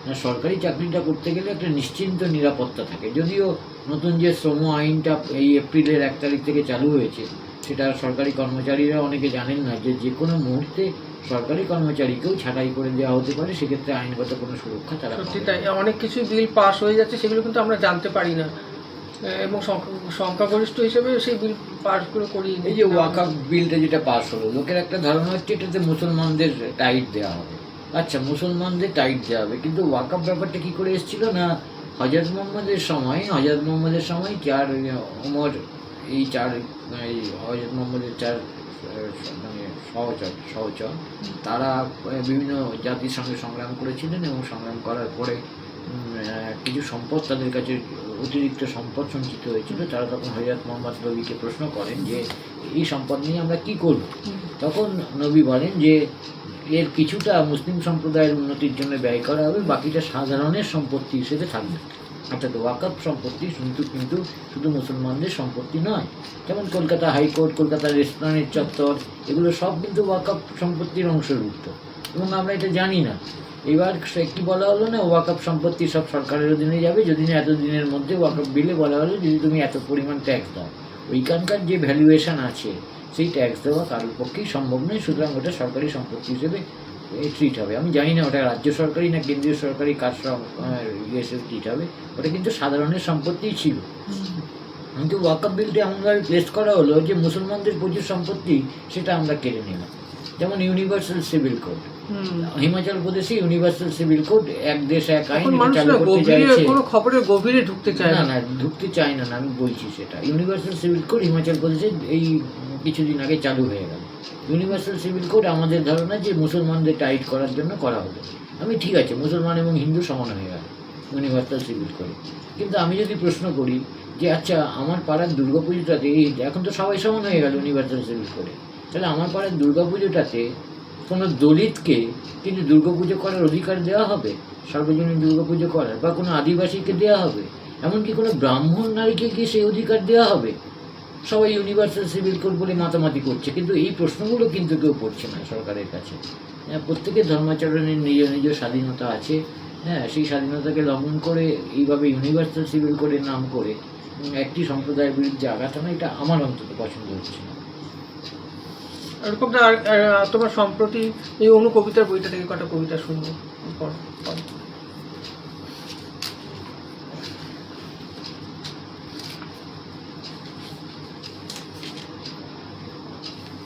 না? সরকারি চাকরিটা করতে গেলে একটা নিশ্চিন্ত নিরাপত্তা থাকে। যদিও নতুন যে শ্রম আইনটা এই এপ্রিলের 1 তারিখ থেকে চালু হয়েছে, সেটা সরকারি কর্মচারীরা অনেকে জানেন না যে কোনো মুহূর্তে সরকারি কর্মচারীকেও ছাঁটাই করে দেওয়া হতে পারে, সেক্ষেত্রে আইনগত কোনো সুরক্ষা তারা পাবে না। তাই অনেক কিছু বিল পাস হয়ে যাচ্ছে, সেগুলো কিন্তু আমরা জানতে পারি না, এবং সংখ্যাগরিষ্ঠ হিসেবে সেই বিল পাসগুলো করিয়ে। এই যে ওয়াকফ বিলটা যেটা পাস হলো, লোকের একটা ধারণা হচ্ছে এটাতে মুসলমানদের টাইট দেওয়া হবে। আচ্ছা, মুসলমানদের টাইট দেওয়া হবে, কিন্তু ওয়াকফ ব্যাপারটা কী করে এসেছিল না, হজরত মোহাম্মদের সময় 4 ওমর এই অজিত মোহাম্মদের চার মানে সহচর তারা বিভিন্ন জাতির সঙ্গে সংগ্রাম করেছিলেন এবং সংগ্রাম করার পরে কিছু সম্পদ তাদের কাছে অতিরিক্ত সম্পদ সঞ্চিত হয়েছিল। তারা তখন হযরত মোহাম্মদ নবীকে প্রশ্ন করেন যে এই সম্পদ নিয়ে আমরা কি করব। তখন নবী বলেন যে এর কিছুটা মুসলিম সম্প্রদায়ের উন্নতির জন্য ব্যয় করা হবে, বাকিটা সাধারণের সম্পত্তি হিসেবে থাকবে। অর্থাৎ ওয়াকফ সম্পত্তি কিন্তু শুধু মুসলমানদের সম্পত্তি নয়। যেমন কলকাতা হাইকোর্ট, কলকাতার রেস্টুরেন্টের চত্বর, এগুলো সব কিন্তু ওয়াকফ সম্পত্তির অংশভুক্ত এবং আমরা এটা জানি না। এবার সে কি বলা হলো না, ওয়াকফ সম্পত্তি সব সরকারের অধীনে যাবে, যদি না এতদিনের মধ্যে ওয়াকফ বিলে বলা হলো যদি তুমি এত পরিমাণ ট্যাক্স দাও। ওইখানকার যে ভ্যালুয়েশন আছে সেই ট্যাক্স দেওয়া কারোর পক্ষেই সম্ভব নয়, সুতরাং ওটা সরকারি সম্পত্তি হিসেবে ট্রিট হবে। আমি জানি না ওটা রাজ্য সরকারি না কেন্দ্রীয় সরকারি কাজ ট্রিট হবে, ওটা কিন্তু সাধারণের সম্পত্তিই ছিল। কিন্তু ওয়াকফ বিলটা এমনভাবে প্লেস করা হলো যে মুসলমানদের প্রচুর সম্পত্তি সেটা আমরা কেড়ে নিলাম। যেমন ইউনিভার্সাল সিভিল কোড, হিমাচল প্রদেশে ইউনিভার্সাল সিভিল কোড, এক দেশ এক আইন চালু করতে চাইছে। কোনো খবরের গভীরে ঢুকতে চায় না, ঢুকতে চায় না, আমি বলছি সেটা। ইউনিভার্সাল সিভিল কোড হিমাচল প্রদেশে এই কিছুদিন আগে চালু হয়ে গেল। ইউনিভার্সাল সিভিল কোড আমাদের ধারণা যে মুসলমানদের টাইট করার জন্য করা হলো। আমি ঠিক আছে, মুসলমান এবং হিন্দু সমান হয়ে গেল ইউনিভার্সাল সিভিল কোডে। কিন্তু আমি যদি প্রশ্ন করি যে আচ্ছা আমার পাড়ার দুর্গাপুজোটাতে, এই এখন তো সবাই সমান হয়ে গেল ইউনিভার্সাল সিভিল কোডে, তাহলে আমার পাড়ার দুর্গাপুজোটাতে কোনো দলিতকে কিন্তু দুর্গাপুজো করার অধিকার দেওয়া হবে, সার্বজনীন দুর্গাপুজো করার, বা কোনো আদিবাসীকে দেওয়া হবে, এমনকি কোনো ব্রাহ্মণ নারীকে কি সেই অধিকার দেওয়া হবে? সবাই ইউনিভার্সাল সিভিল কোড বলে মাতামাতি করছে, কিন্তু এই প্রশ্নগুলো কিন্তু কেউ করছে না সরকারের কাছে। প্রত্যেকের ধর্মাচরণের নিজ নিজ স্বাধীনতা আছে, সেই স্বাধীনতাকে লঙ্ঘন করে এইভাবে ইউনিভার্সাল সিভিল কোডের নাম করে একটি সম্প্রদায়ের বিরুদ্ধে আঘাত আনা, এটা আমার অন্তত পছন্দ হচ্ছে না। তোমার সম্প্রতি এই অনুকবিতার বইটা থেকে কটা কবিতা শুনবো।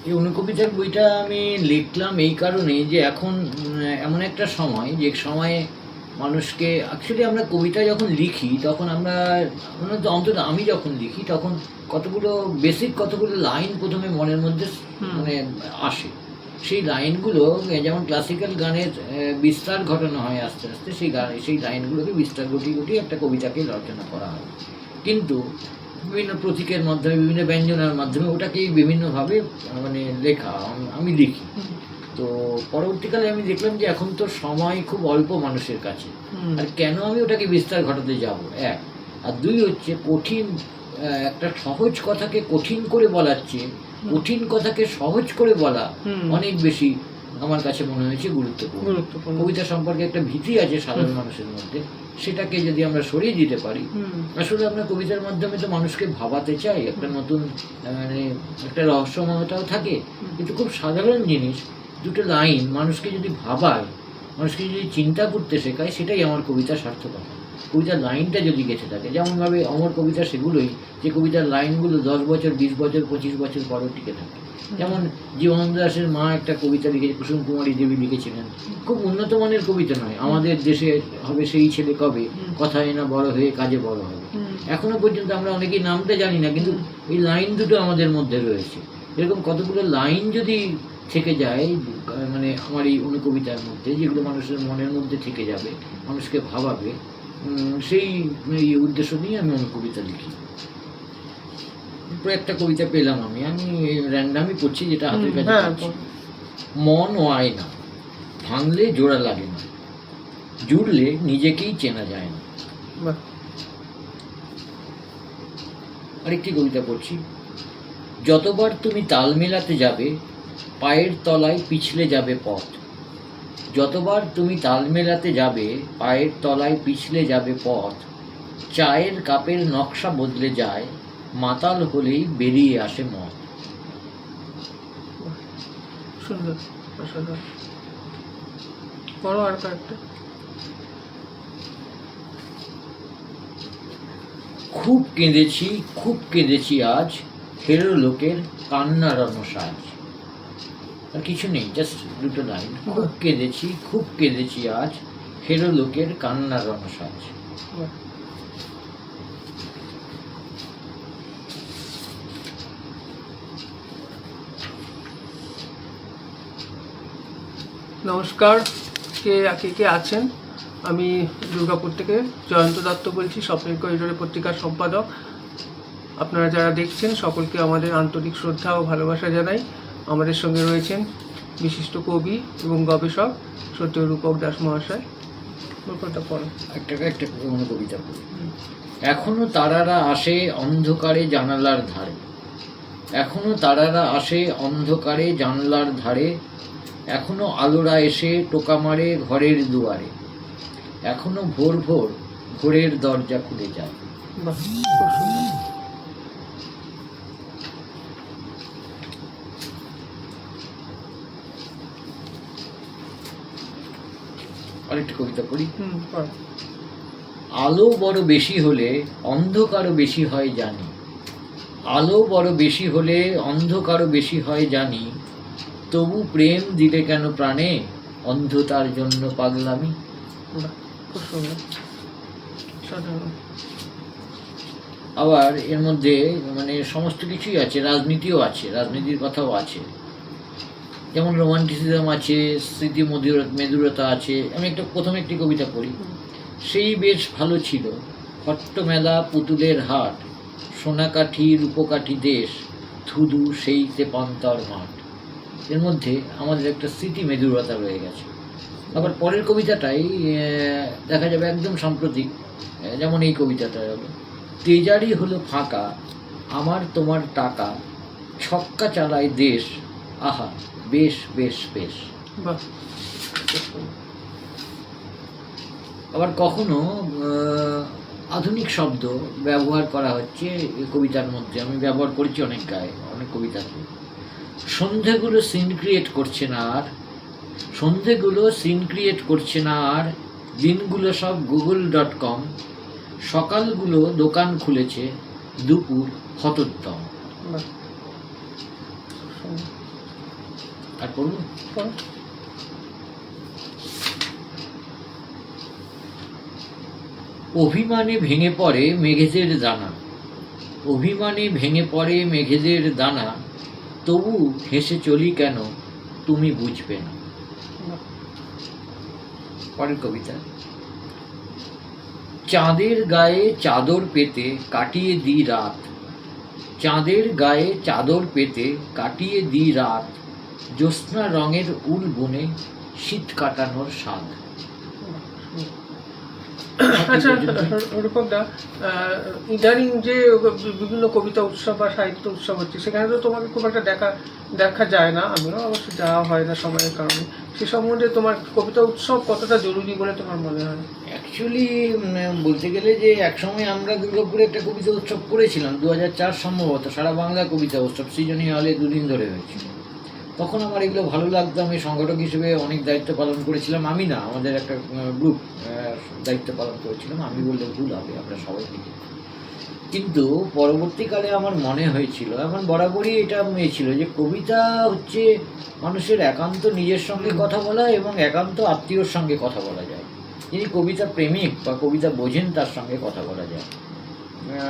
এই অনুকবিতার বইটা আমি লিখলাম এই কারণে যে এখন এমন একটা সময়, যে সময়ে মানুষকে অ্যাকচুয়ালি আমরা কবিতা যখন লিখি তখন আমরা অন্তত আমি যখন লিখি তখন কতগুলো লাইন প্রথমে মনের মধ্যে মানে আসে। সেই লাইনগুলো যেমন ক্লাসিক্যাল গানের বিস্তার ঘটানো হয় আস্তে আস্তে, সেই লাইনগুলোকে বিস্তার ঘটিয়ে একটা কবিতাকে রচনা করা হয়। কিন্তু বিভিন্ন প্রতীকের মাধ্যমে, বিভিন্ন ব্যঞ্জনার মাধ্যমে ওটাকেই বিভিন্নভাবে মানে লেখা আমি লিখি। তো পরবর্তীকালে আমি দেখলাম যে এখন তো সময় খুব অল্প মানুষের কাছে, আর কেন আমি ওটাকে বিস্তার ঘটাতে যাব, এক। আর দুই হচ্ছে কঠিন একটা সহজ কথাকে কঠিন করে বলার চেয়ে কঠিন কথাকে সহজ করে বলা অনেক বেশি আমার কাছে মনে হয়েছে গুরুত্বপূর্ণ। কবিতা সম্পর্কে একটা ভীতি আছে সাধারণ মানুষের মধ্যে, সেটাকে যদি আমরা সরিয়ে দিতে পারি। আসলে আমরা কবিতার মাধ্যমে তো মানুষকে ভাবাতে চাই, একটা নতুন মানে একটা রহস্যময়তাও থাকে, কিন্তু খুব সাধারণ জিনিস দুটো লাইন মানুষকে যদি ভাবায়, মানুষকে যদি চিন্তা করতে শেখায়, সেটাই আমার কবিতার সার্থকতা। কবিতার লাইনটা যদি গেঁথে থাকে, যেমনভাবে অমর কবিতা সেগুলোই যে কবিতার লাইনগুলো 10 বছর 20 বছর 25 বছর পরও টিকে থাকে। যেমন জীবনানন্দ দাশের মা একটা কবিতা লিখেছে, কুসুম কুমারী দেবী লিখেছিলেন, খুব উন্নত মানের কবিতা নয়, আমাদের দেশে হবে সেই ছেলে কবে, কথায় না বড় হয়ে কাজে বড় হবে। এখনো পর্যন্ত আমরা অনেকেই নামটা জানি না, কিন্তু এই লাইন দুটো আমাদের মধ্যে রয়েছে। এরকম কতগুলো লাইন যদি থেকে যায় মানে আমার এই অনুকবিতার মধ্যে, যেগুলো মানুষের মনের মধ্যে থেকে যাবে, মানুষকে ভাবাবে, সেই উদ্দেশ্য নিয়ে আমি অনুকবিতা লিখি। একটা কবিতা পেলাম আমি র্যান্ডামই পড়ছি, যেটা হাতের কাছে পাচ্ছি। মন ও আয়না, ভাঙলে জোড়া লাগে না, জুড়লে নিজেকেই চেনা যায় না। আরেকটি কবিতা পড়ছি। যতবার তুমি তাল মেলাতে যাবে, পায়ের তলায় পিছলে যাবে পথ। যতবার তুমি তাল মেলাতে যাবে, পায়ের তলায় পিছলে যাবে পথ। চায়ের কাপের নকশা বদলে যায়, মাতাল হলেই বেরিয়ে আসে মত। সুন্দর, সুন্দর। বড় আর একটা। খুব কেঁদেছি আজ, হেরো লোকের কান্নার রণসাজ। আর কিছু নেই, জাস্ট দুটো লাইন। খুব কেঁদেছি আজ, হেরো লোকের কান্নার রণসাজ। নমস্কার, কে আছেন? আমি দুর্গাপুর থেকে জয়ন্ত দত্ত বলছি, স্বপ্নের করিডোরে পত্রিকার সম্পাদক। আপনারা যারা দেখছেন সকলকে আমাদের আন্তরিক শ্রদ্ধা ও ভালোবাসা জানাই। আমাদের সঙ্গে রয়েছেন বিশিষ্ট কবি এবং গবেষক সত্য রূপক দাস মহাশয়। গল্পটা পড়ো। একটা কোনো কবিতা পড়ি। এখনো তারারা আসে অন্ধকারে জানালার ধারে, এখনো তারারা আসে অন্ধকারে জানলার ধারে, এখনো আলোরা এসে টোকা মারে ঘরের দুয়ারে, এখনো ভোর ভোর ভোরের দরজা খুলে যায়। বাহ, খুব সুন্দর। আরেকটা কবিতা পড়ি। পড়ো। আলো বড় বেশি হলে অন্ধকারও বেশি হয় জানি, আলো বড় বেশি হলে অন্ধকারও বেশি হয় জানি, তবু প্রেম দিলে কেন প্রাণে অন্ধতার জন্য পাগলামি। বাহ, খুব সুন্দর, সাধারণ। আবার এর মধ্যে মানে সমস্ত কিছুই আছে, রাজনীতিও আছে, রাজনীতির কথাও আছে, যেমন রোমান্টিসিজম আছে, স্মৃতি মেদুরতা আছে। আমি প্রথমে একটি কবিতা পড়ি। সেই বেশ ভালো ছিল হট্টমেলা পুতুলের হাট, সোনাকাঠি রূপকাঠি দেশ, ধুধু সেই তেপান্তর মাঠ। এর মধ্যে আমাদের একটা স্মৃতি মেদুরতা রয়ে গেছে। আবার পরের কবিতাটাই দেখা যাবে একদম সাম্প্রতিক, যেমন এই কবিতাটা হলো, তেজারি হলো ফাঁকা আমার তোমার টাকা, ছক্কা চালায় দেশ, আহা বেশ বেশ বেশ। বাহ, খুব সুন্দর। আবার কখনো আধুনিক শব্দ ব্যবহার করা হচ্ছে এই কবিতার মধ্যে, আমি ব্যবহার করেছি অনেক অনেক কবিতাতে। সন্ধেগুলো সিন ক্রিয়েট করছে না আর, সন্ধেগুলো সিন ক্রিয়েট করছে না আর, দিনগুলো সব google.com, সকালগুলো দোকান খুলেছে, দুপুর হতোদ্যম। বাহ, খুব সুন্দর। আর পড়ব। পড়ো। অভিমানে ভেঙে পড়ে মেঘেদের দানা, অভিমানে ভেঙে পড়ে মেঘেদের দানা, তবু হেসে চলি কেন তুমি বুঝবে না। পরের কবিতা। চাঁদের গায়ে চাদর পেতে কাটিয়ে দিই রাত, চাঁদের গায়ে চাদর পেতে কাটিয়ে দিই রাত, জ্যোৎস্না রঙের উল বুনে শীত কাটানোর স্বাদ। আচ্ছা রূপকদা, ইদানিং যে বিভিন্ন কবিতা উৎসব বা সাহিত্য উৎসব হচ্ছে, সেখানে তো তোমাকে খুব একটা দেখা যায় না, আমিও অবশ্য যাওয়া হয় না সময়ের কারণে। সে সম্বন্ধে তোমার কবিতা উৎসব কতটা জরুরি বলে তোমার মনে হয়? অ্যাকচুয়ালি বলতে গেলে যে একসময় আমরা দুর্গাপুরে একটা কবিতা উৎসব করেছিলাম, 2004 সম্ভবত, সারা বাংলা কবিতা উৎসব সৃজনী হলে 2 দিন ধরে হয়েছিল। তখন আমার এগুলো ভালো লাগতো, আমি সংগঠক হিসেবে অনেক দায়িত্ব পালন করেছিলাম। আমি না, আমাদের একটা গ্রুপ দায়িত্ব পালন করেছিলাম, আমি বললে ভুল হবে, আমরা সবাই মিলে। কিন্তু পরবর্তীকালে আমার মনে হয়েছিল, এখন বরাবরই এটা ছিল যে কবিতা হচ্ছে মানুষের একান্ত নিজের সঙ্গে কথা বলা এবং একান্ত আত্মীয়র সঙ্গে কথা বলা যায়। যিনি কবিতা প্রেমিক বা কবিতা বোঝেন তার সঙ্গে কথা বলা যায়।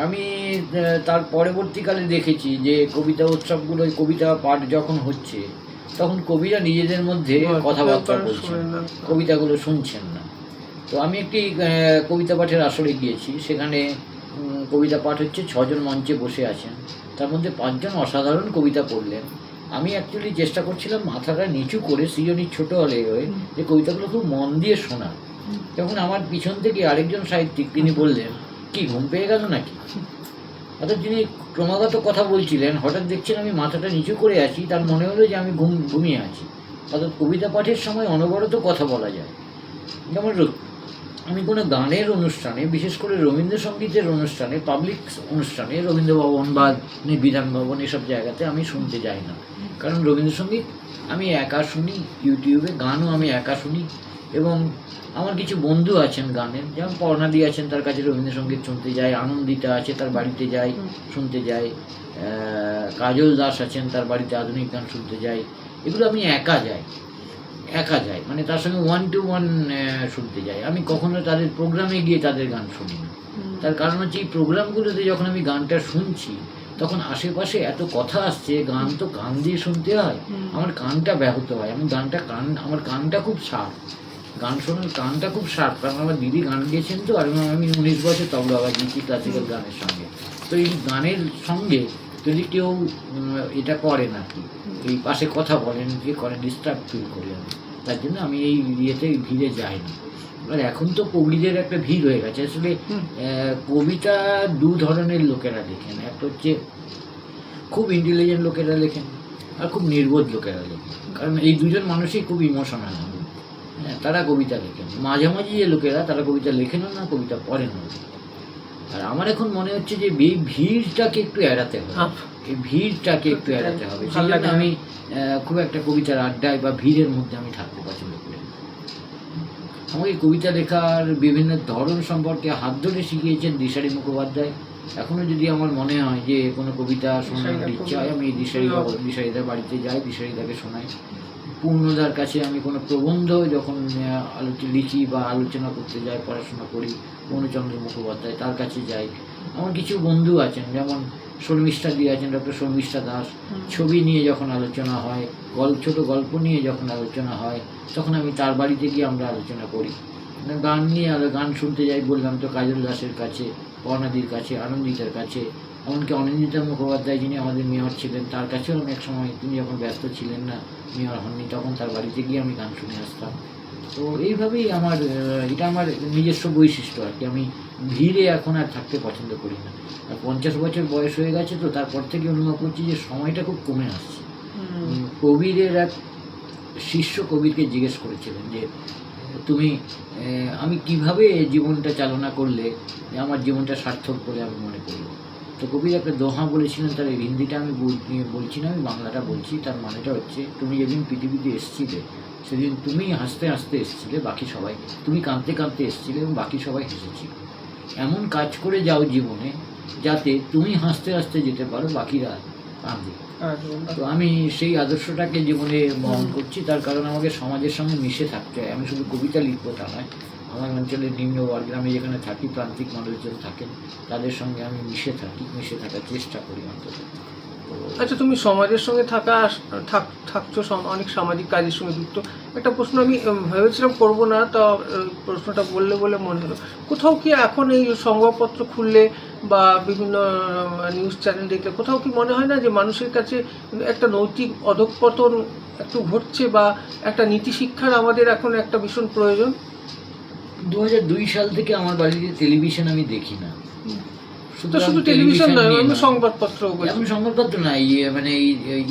আমি তার পরবর্তীকালে দেখেছি যে কবিতা উৎসবগুলো, কবিতা পাঠ যখন হচ্ছে তখন কবিরা নিজেদের মধ্যে কথাবার্তা বলছেন, কবিতাগুলো শুনছেন না। তো আমি একটি কবিতা পাঠের আসরে গিয়েছি, সেখানে কবিতা পাঠ হচ্ছে, 6 জন মঞ্চে বসে আছেন, তার মধ্যে 5 জন অসাধারণ কবিতা পড়লেন। আমি অ্যাকচুয়ালি চেষ্টা করছিলাম মাথাটা নিচু করে, সৃজনীর ছোট হলে যে কবিতাগুলো খুব মন দিয়ে শোনা। তখন আমার পিছন থেকে আরেকজন সাহিত্যিক, তিনি বললেন, কি ঘুম পেয়ে গেল নাকি? অর্থাৎ যিনি ক্রমাগত কথা বলছিলেন, হঠাৎ দেখছেন আমি মাথাটা নিচু করে আছি, তার মনে হলো যে আমি ঘুমিয়ে আছি। অর্থাৎ কবিতা পাঠের সময় অনবরত কথা বলা যায়। যেমন আমি কোনো গানের অনুষ্ঠানে, বিশেষ করে রবীন্দ্রসঙ্গীতের অনুষ্ঠানে, পাবলিক অনুষ্ঠানে, রবীন্দ্রভবন বা বিধান ভবন এসব জায়গাতে আমি শুনতে যাই না, কারণ রবীন্দ্রসঙ্গীত আমি একা শুনি, ইউটিউবে গানও আমি একা শুনি। এবং আমার কিছু বন্ধু আছেন গানের, যেমন পর্ণাদি আছেন, তার কাছে রবীন্দ্রসঙ্গীত শুনতে যাই, আনন্দিতা আছে তার বাড়িতে যাই শুনতে যাই, কাজল দাস আছেন তার বাড়িতে আধুনিক গান শুনতে যাই। এগুলো আমি একা যাই, মানে তার সঙ্গে 1-to-1 শুনতে যাই। আমি কখনো তাদের প্রোগ্রামে গিয়ে তাদের গান শুনি না। তার কারণ হচ্ছে এই প্রোগ্রামগুলোতে যখন আমি গানটা শুনছি তখন আশেপাশে এত কথা আসছে, গান তো কান দিয়ে শুনতে হয়, আমার কানটা ব্যাহত হয়। আমি আমার কানটা খুব শার্প, গান শোনার কানটা খুব শার্প, কারণ আমার দিদি গান গেয়েছেন তো, আর আমি 19 বছর তবলা বাজিয়েছি ক্লাসিক্যাল গানের সঙ্গে। তো এই গানের সঙ্গে যদি কেউ এটা করেন আর কি, এই পাশে কথা বলেন, যে করেন, ডিস্টার্ব ফিল করি আমি, তার জন্য আমি এই ইয়েতে ভিড়ে যাই না। এবার এখন তো কবিদের একটা ভিড় হয়ে গেছে। আসলে কবিতা দু ধরনের লোকেরা লেখেন, একটা হচ্ছে খুব ইন্টেলিজেন্ট লোকেরা লেখেন, আর খুব নির্বোধ লোকেরা লেখেন। কারণ এই দুজন মানুষই খুব ইমোশনাল, হ্যাঁ, তারা কবিতা লেখেন। মাঝামাঝি যে লোকেরা, তারা কবিতা লেখেনও না, কবিতা পড়েনও না। আর আমার এখন মনে হচ্ছে যে এই ভিড়টাকে একটু এড়াতে হবে, এই ভিড়টাকে একটু এড়াতে হবে। সেই জন্য আমি খুব একটা কবিতার আড্ডায় বা ভিড়ের মধ্যে আমি থাকতে পছন্দ করি। আমাকে কবিতা লেখার বিভিন্ন ধরন সম্পর্কে হাত ধরে শিখিয়েছেন দিশারি মুখোপাধ্যায়। এখনো যদি আমার মনে হয় যে কোনো কবিতা শোনানোর ইচ্ছা হয়, আমি দিশারিদার বাড়িতে যাই, দিশারিদাকে শোনাই। পূর্ণদার কাছে আমি কোনো প্রবন্ধ যখন লিখি বা আলোচনা করতে যাই, পড়াশোনা করি, পূর্ণচন্দ্র মুখোপাধ্যায়, তার কাছে যাই। আমার কিছু বন্ধু আছেন, যেমন শর্মিষ্ঠা দিয়ে আছেন, ডক্টর শর্মিষ্ঠা দাস। ছবি নিয়ে যখন আলোচনা হয়, ছোট গল্প নিয়ে যখন আলোচনা হয়, তখন আমি তার বাড়িতে গিয়ে আমরা আলোচনা করি। গান নিয়ে গান শুনতে যাই, বললাম তো, কাজল দাসের কাছে, অনাদির কাছে, আনন্দিতার কাছে, এমনকি অনিন্দিতা মুখোপাধ্যায় যিনি আমাদের মেয়র ছিলেন, তার কাছেও অনেক সময়, তিনি যখন ব্যস্ত ছিলেন না, মেয়র হননি, তখন তার বাড়িতে গিয়ে আমি গান শুনে আসতাম। তো এইভাবেই আমার এটা আমার নিজস্ব বৈশিষ্ট্য আর কি। আমি ভিড়ে এখন আর থাকতে পছন্দ করি না। আর 50 বছর বয়স হয়ে গেছে, তো তারপর থেকে অনুভব করছি যে সময়টা খুব কমে আসছে। কবিরের এক শিষ্য কবিরকে জিজ্ঞেস করেছিলেন যে তুমি আমি কিভাবে জীবনটা চালনা করলে আমার জীবনটা সার্থক বলে আমি মনে করব। তো কবির একটা দোহা বলেছিলেন, তার হিন্দিটা আমি বলছি না, আমি বাংলাটা বলছি। তার মানেটা হচ্ছে, তুমি যেদিন পৃথিবীতে এসেছিলে সেদিন তুমি হাসতে হাসতে এসেছিলে, বাকি সবাই, তুমি কাঁদতে কাঁদতে এসেছিলে এবং বাকি সবাই হেসেছিল। এমন কাজ করে যাও জীবনে যাতে তুমি হাসতে হাসতে যেতে পারো, বাকিরা কাঁদে। তো আমি সেই আদর্শটাকে জীবনে বহন করছি। তার কারণ আমাকে সমাজের সঙ্গে মিশে থাকতে হয়। আমি শুধু কবিতা লিখবো তা নয়, আমার অঞ্চলের নিম্নবর্গের, আমি যেখানে থাকি, প্রান্তিক মানুষজন থাকেন, তাদের সঙ্গে আমি মিশে থাকার চেষ্টা করি অন্তত। আচ্ছা, তুমি সমাজের সঙ্গে থাকছো, অনেক সামাজিক কাজের সঙ্গে যুক্ত। একটা প্রশ্ন আমি ভেবেছিলাম করবো না, তা প্রশ্নটা বললে বলে মনে হলো, কোথাও কি এখন এই সংবাদপত্র খুললে বা বিভিন্ন নিউজ চ্যানেল দেখলে কোথাও কি মনে হয় না যে মানুষের কাছে একটা নৈতিক অধঃপতন একটু ঘটছে, বা একটা নীতি শিক্ষার আমাদের এখন একটা ভীষণ প্রয়োজন? 2002 সাল থেকে আমার বাড়িতে টেলিভিশন আমি দেখি না। শুধু টেলিভিশন নয়, সংবাদপত্র, এখন সংবাদপত্র নাই, মানে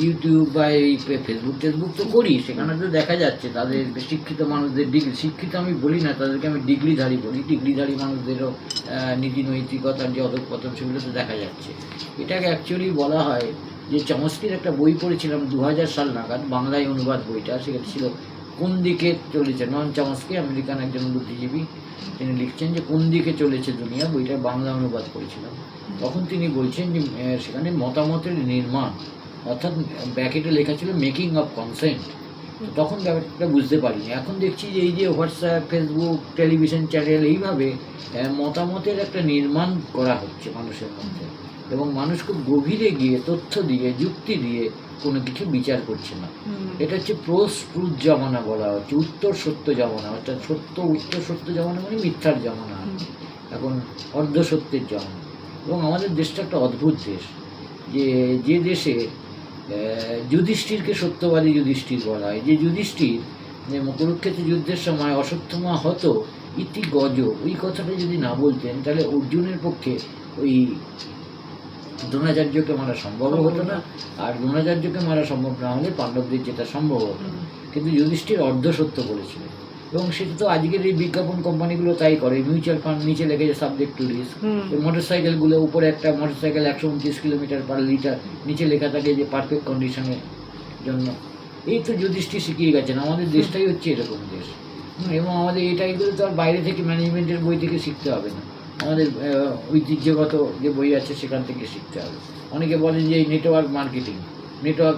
ইউটিউব বা এই ফেসবুক তো করি, সেখানে তো দেখা যাচ্ছে তাদের শিক্ষিত মানুষদের ডিগ্রি, শিক্ষিত আমি বলি না, তাদেরকে আমি ডিগ্রিধারী বলি, ডিগ্রিধারী মানুষদেরও নীতি নৈতিকতার যে অধঃপতন, সেগুলো তো দেখা যাচ্ছে। এটাকে অ্যাকচুয়ালি বলা হয় যে, চমস্কির একটা বই পড়েছিলাম 2000 সাল নাগাদ, বাংলায় অনুবাদ বইটা, সেটা ছিল কোন দিকে চলেছে, নন চমস্কি, আমেরিকান একজন বুদ্ধিজীবী, তিনি লিখছেন যে কোন দিকে চলেছে দুনিয়া, বইটা বাংলা অনুবাদ করেছিলাম। তখন তিনি বলছেন যে সেখানে মতামতের নির্মাণ, অর্থাৎ ব্র্যাকেটে লেখা ছিল মেকিং অফ কনসেন্ট। তখন ব্যাপারটা বুঝতে পারিনি। এখন দেখছি যে এই যে হোয়াটসঅ্যাপ, ফেসবুক, টেলিভিশন চ্যানেল, এইভাবে মতামতের একটা নির্মাণ করা হচ্ছে মানুষের মধ্যে, এবং মানুষ খুব গভীরে গিয়ে তথ্য দিয়ে, যুক্তি দিয়ে কোনো কিছু বিচার করছে না। এটা হচ্ছে পোস্ট ট্রুথ জামানা বলা হচ্ছে, উত্তর সত্য জামানা, অর্থাৎ উত্তর সত্য জামানা মানে মিথ্যার জামানা, এখন অর্ধ সত্যের জামানা। এবং আমাদের দেশটা একটা অদ্ভুত দেশ, যে দেশে যুধিষ্ঠিরকে সত্যবাদী যুধিষ্ঠির বলা হয়। যে যুধিষ্ঠির যে কুরুক্ষেত্র যুদ্ধের সময় অশ্বত্থামা হতো ইতি গজ, ওই কথাটা যদি না বলতেন, তাহলে অর্জুনের পক্ষে ওই দ্রোণাচার্যকে মারা সম্ভব হতো না, আর দ্রোণাচার্যকে মারা সম্ভব না হলে পাণ্ডবদের যেটা সম্ভব হতো না। কিন্তু যুধিষ্ঠির অর্ধসত্য বলেছিলেন, এবং সেটা তো আজকের এই বিজ্ঞাপন কোম্পানিগুলো তাই করে। মিউচুয়াল ফান্ড নিচে লেগেছে সাবজেক্ট টু রিস্ক, মোটর সাইকেলগুলো উপরে একটা motor cycle 129 kilometre per litre, নিচে লেখা থাকে যে পারফেক্ট কন্ডিশনের জন্য। এই তো যুধিষ্ঠির শিখিয়ে গেছেন। আমাদের দেশটাই হচ্ছে এরকম দেশ, এবং আমাদের এগুলো তো আর বাইরে থেকে ম্যানেজমেন্টের বই থেকে শিখতে হবে না, আমাদের ঐতিহ্যগত যে বই আছে সেখান থেকে শিখতে হবে। অনেকে বলেন যে এই নেটওয়ার্ক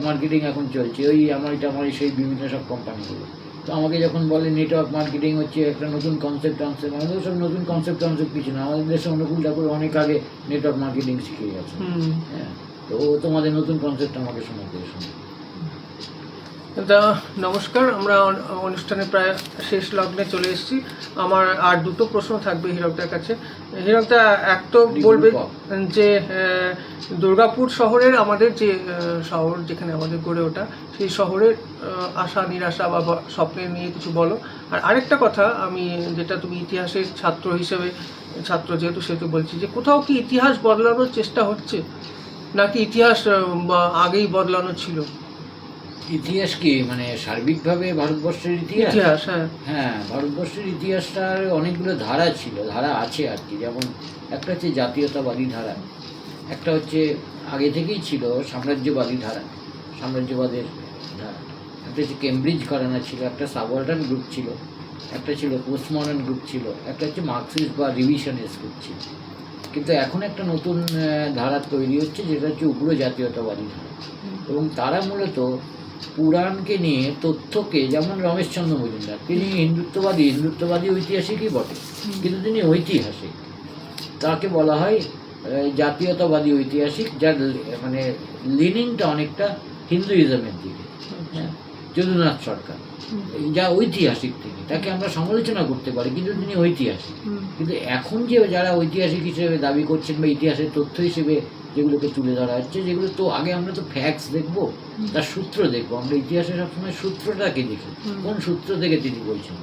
মার্কেটিং এখন চলছে, ওই আমার সেই বিভিন্ন সব কোম্পানিগুলো। তো আমাকে যখন বলে নেটওয়ার্ক মার্কেটিং হচ্ছে একটা নতুন কনসেপ্ট, আমাদের সব নতুন কনসেপ্ট কিছু না, আমাদের দেশে অনুকূল ঠাকুর অনেক আগে নেটওয়ার্ক মার্কেটিং শিখিয়ে গেছে। হ্যাঁ, তো ও তোমাদের নতুন কনসেপ্ট আমাকে শোনাতে শোনে। নমস্কার, আমরা অনুষ্ঠানের প্রায় শেষ লগ্নে চলে এসেছি। আমার আর দুটো প্রশ্ন থাকবে হীরকদার কাছে। হীরকদা, এক তো বলবে যে দুর্গাপুর শহরের আমাদের যে শহর যেখানে আমাদের গড়ে ওঠা, সেই শহরের আশা নিরাশা বা স্বপ্নের নিয়ে কিছু বলো। আর আরেকটা কথা, আমি যেটা তুমি ইতিহাসের ছাত্র হিসেবে, ছাত্র যেহেতু সেহেতু বলছি যে কোথাও কি ইতিহাস বদলানোর চেষ্টা হচ্ছে, নাকি ইতিহাস আগেই বদলানো ছিল? ইতিহাস কি মানে সার্বিকভাবে ভারতবর্ষের ইতিহাস? ইতিহাস, হ্যাঁ হ্যাঁ, ভারতবর্ষের ইতিহাসটার অনেকগুলো ধারা ছিল, ধারা আছে আর কি। যেমন একটা হচ্ছে জাতীয়তাবাদী ধারা, একটা হচ্ছে আগে থেকেই ছিল সাম্রাজ্যবাদী ধারা, সাম্রাজ্যবাদের ধারা, একটা হচ্ছে কেমব্রিজ ঘরানা ছিল, একটা সাবঅর্ডান গ্রুপ ছিল, একটা ছিল পোস্ট মডার্ন গ্রুপ ছিল, একটা হচ্ছে মার্কসিস্ট বা রিভিশনিস্ট গ্রুপ ছিল। কিন্তু এখন একটা নতুন ধারা তৈরি হচ্ছে, যেটা হচ্ছে উগ্র জাতীয়তাবাদী ধারা। এবং তারা মূলত পুরাণকে নিয়ে তথ্যকে, যেমন রমেশচন্দ্র মজুমদার, তিনি হিন্দুত্ববাদী ঐতিহাসিকই বটে, কিন্তু তিনি ঐতিহাসিক। তাকে বলা হয় জাতীয়তাবাদী ঐতিহাসিক, যার মানে লিনিংটা অনেকটা হিন্দুইজমের দিকে। হ্যাঁ, যদুনাথ সরকার যা ঐতিহাসিক, তিনি, তাকে আমরা সমালোচনা করতে পারি, কিন্তু তিনি ঐতিহাসিক। কিন্তু এখন যে যারা ঐতিহাসিক হিসেবে দাবি করছেন বা ইতিহাসের তথ্য হিসেবে যেগুলোকে তুলে ধরা হচ্ছে, যেগুলো তো আগে আমরা তো ফ্যাক্টস দেখবো, তার সূত্র দেখবো। আমরা ইতিহাসে সবসময় সূত্রটাকে দেখি, কোন সূত্র থেকে তিনি বলছেন।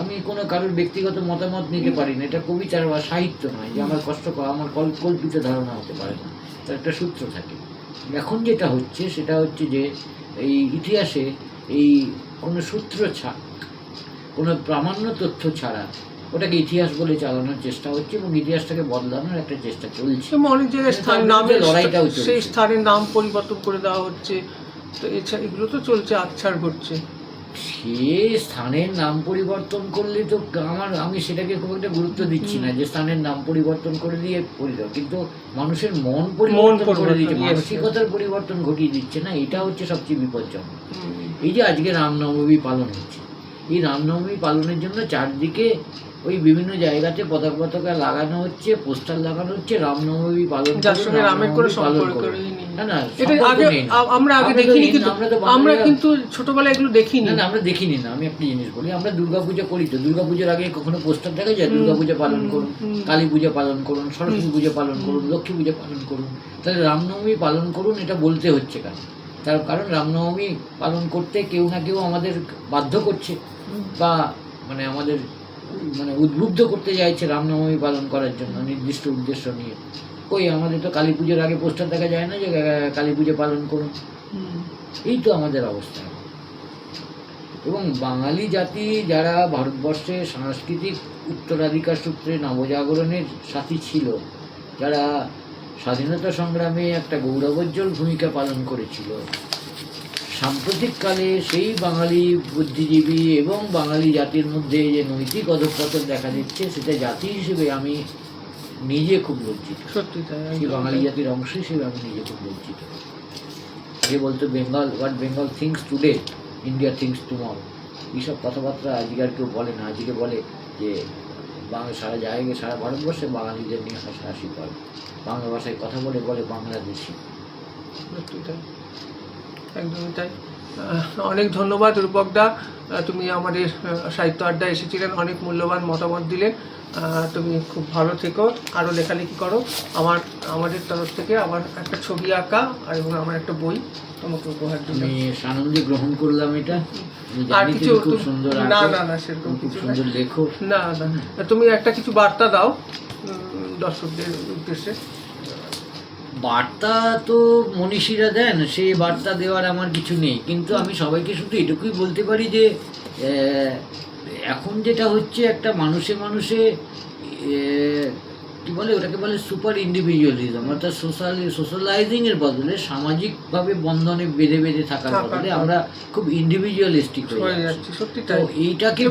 আমি কোনো কারোর ব্যক্তিগত মতামত নিতে পারি না, এটা কবিতা বা সাহিত্য নয় যে আমার কষ্ট করা, আমার কল্পিত ধারণা হতে পারে না, তার একটা সূত্র থাকে। এখন যেটা হচ্ছে সেটা হচ্ছে যে এই ইতিহাসে এই কোনো সূত্র ছাড়া, কোনো প্রামাণ্য তথ্য ছাড়া ওটাকে ইতিহাস বলে চালানোর চেষ্টা হচ্ছে, এবং ইতিহাসটাকে বদলানোর একটা চেষ্টা চলছে। অনেক জায়গায় লড়াইটাও চলছে, সেই স্থানের নাম পরিবর্তন করে দেওয়া হচ্ছে, তো এছাড়া এগুলো তো চলছে, আচ্ছাড় ঘটছে। সে স্থানের নাম পরিবর্তন করলে তো আমি সেটাকে খুব একটা গুরুত্ব দিচ্ছি না, যে স্থানের নাম পরিবর্তন করে দিয়ে কিন্তু মানুষের মন পরিবর্তন করে দিচ্ছে, মানসিকতার পরিবর্তন ঘটিয়ে দিচ্ছে না, এটা হচ্ছে সবচেয়ে বিপজ্জনক। এই যে আজকে রামনবমী পালন হচ্ছে, এই রামনবমী পালনের জন্য চারদিকে ওই বিভিন্ন জায়গাতে পতাকা লাগানো হচ্ছে, পোস্টার লাগানো হচ্ছে, রামনবমী পালন, যার সঙ্গে রামের কোনো সম্পর্ক নেই। আমরা আগে দেখিনি, কিন্তু আমরা কিন্তু ছোটবেলায় এগুলো দেখিনি। না, আমরা দেখিনি না। আমি একটা জিনিস বলি, আমরা দুর্গাপূজা করি তো, দুর্গাপূজার আগে কখনো পোস্টার দেখা যায় দুর্গাপূজা পালন করুন, কালী পূজা পালন করুন, সরস্বতী পূজা পালন করুন, লক্ষ্মী পূজা পালন করুন, তাহলে রামনবমী পালন করুন এটা বলতে হচ্ছে কেন? তার কারণ রামনবমী পালন করতে কেউ না কেউ আমাদের বাধ্য করছে, বা মানে আমাদের মানে উদ্বুদ্ধ করতে চাইছে রামনবমী পালন করার জন্য নির্দিষ্ট উদ্দেশ্য নিয়ে। ওই আমাদের তো কালী পুজোর আগে পোস্টার দেখা যায় না যে কালী পুজো পালন করুন। এই তো আমাদের অবস্থা। এবং বাঙালি জাতি যারা ভারতবর্ষে সাংস্কৃতিক উত্তরাধিকার সূত্রে নবজাগরণের সাথী ছিল, যারা স্বাধীনতা সংগ্রামে একটা গৌরবোজ্জ্বল ভূমিকা পালন করেছিল, সাম্প্রতিককালে সেই বাঙালি বুদ্ধিজীবী এবং বাঙালি জাতির মধ্যে যে নৈতিক অধঃপতন দেখা দিচ্ছে, সেটা জাতি হিসেবে আমি নিজে খুব লজ্জিত। সত্যি তাই, সেই বাঙালি জাতির অংশ হিসেবে আমি নিজে খুব লজ্জিত। যে বলতো Bengal, what Bengal things today, India things tomorrow, এইসব কথাবার্তা আজকে আর কেউ বলে না। আজকে বলে যে সারা জায়গায়, সারা ভারতবর্ষে বাঙালিদের নিয়ে হাসাহাসি করে, বাংলা ভাষায় কথা বলে বাংলাদেশি। সত্যি তাই, একদমই তাই। অনেক ধন্যবাদ রূপকদা, তুমি আমাদের সাহিত্য আড্ডায় এসেছিলেন, অনেক মূল্যবান মতামত দিলেন। তুমি খুব ভালো থেকো, আরও লেখালেখি করো। আমাদের তরফ থেকে আমার একটা ছবি আঁকা আর এবং আমার একটা বই তোমাকে উপহার দিই। আমি আনন্দে গ্রহণ করলাম এটা। আর কিছু খুব সুন্দর, না সেরকম কিছু সুন্দর লেখো। না, তুমি একটা কিছু বার্তা দাও দর্শকদের উদ্দেশ্যে। বার্তা তো মনীষীরা দেন, সেই বার্তা দেওয়ার আমার কিছু নেই, কিন্তু আমি সবাইকে শুধু এটুকুই বলতে পারি যে এখন যেটা হচ্ছে, একটা মানুষে কি বলে ওটাকে, বলে সুপার ইন্ডিভিজুয়ালিজম, অর্থাৎ সোশ্যালাইজিং এর বদলে সামাজিকভাবে বন্ধনে বেঁধে থাকার বদলে আমরা খুব ইন্ডিভিজুয়ালিস্টিক হয়ে যাচ্ছি। তো এইটাকে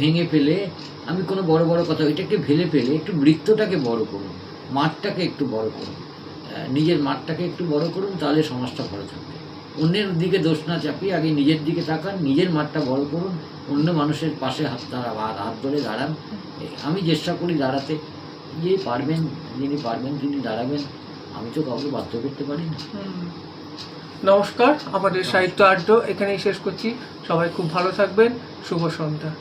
ভেঙে ফেলে আমি কোনো বড় বড় কথা, এটাকে ফেলে একটু বৃত্তটাকে বড় করুন, মাঠটাকে একটু বড় করুন, নিজের মাঠটাকে একটু বড় করুন, তাহলে সমাজটা ভালো থাকবে। অন্যের দিকে দোষ না চাপিয়ে আগে নিজের দিকে তাকান, নিজের মাঠটা বড় করুন, অন্য মানুষের পাশে হাত ধরে দাঁড়ান। আমি চেষ্টা করি দাঁড়াতে, যিনি পারবেন তিনি দাঁড়াবেন, আমি তো কাউকে বাধ্য করতে পারি না। নমস্কার, আমাদের সাহিত্য আড্ডা এখানেই শেষ করছি। সবাই খুব ভালো থাকবেন। শুভ সন্ধ্যা।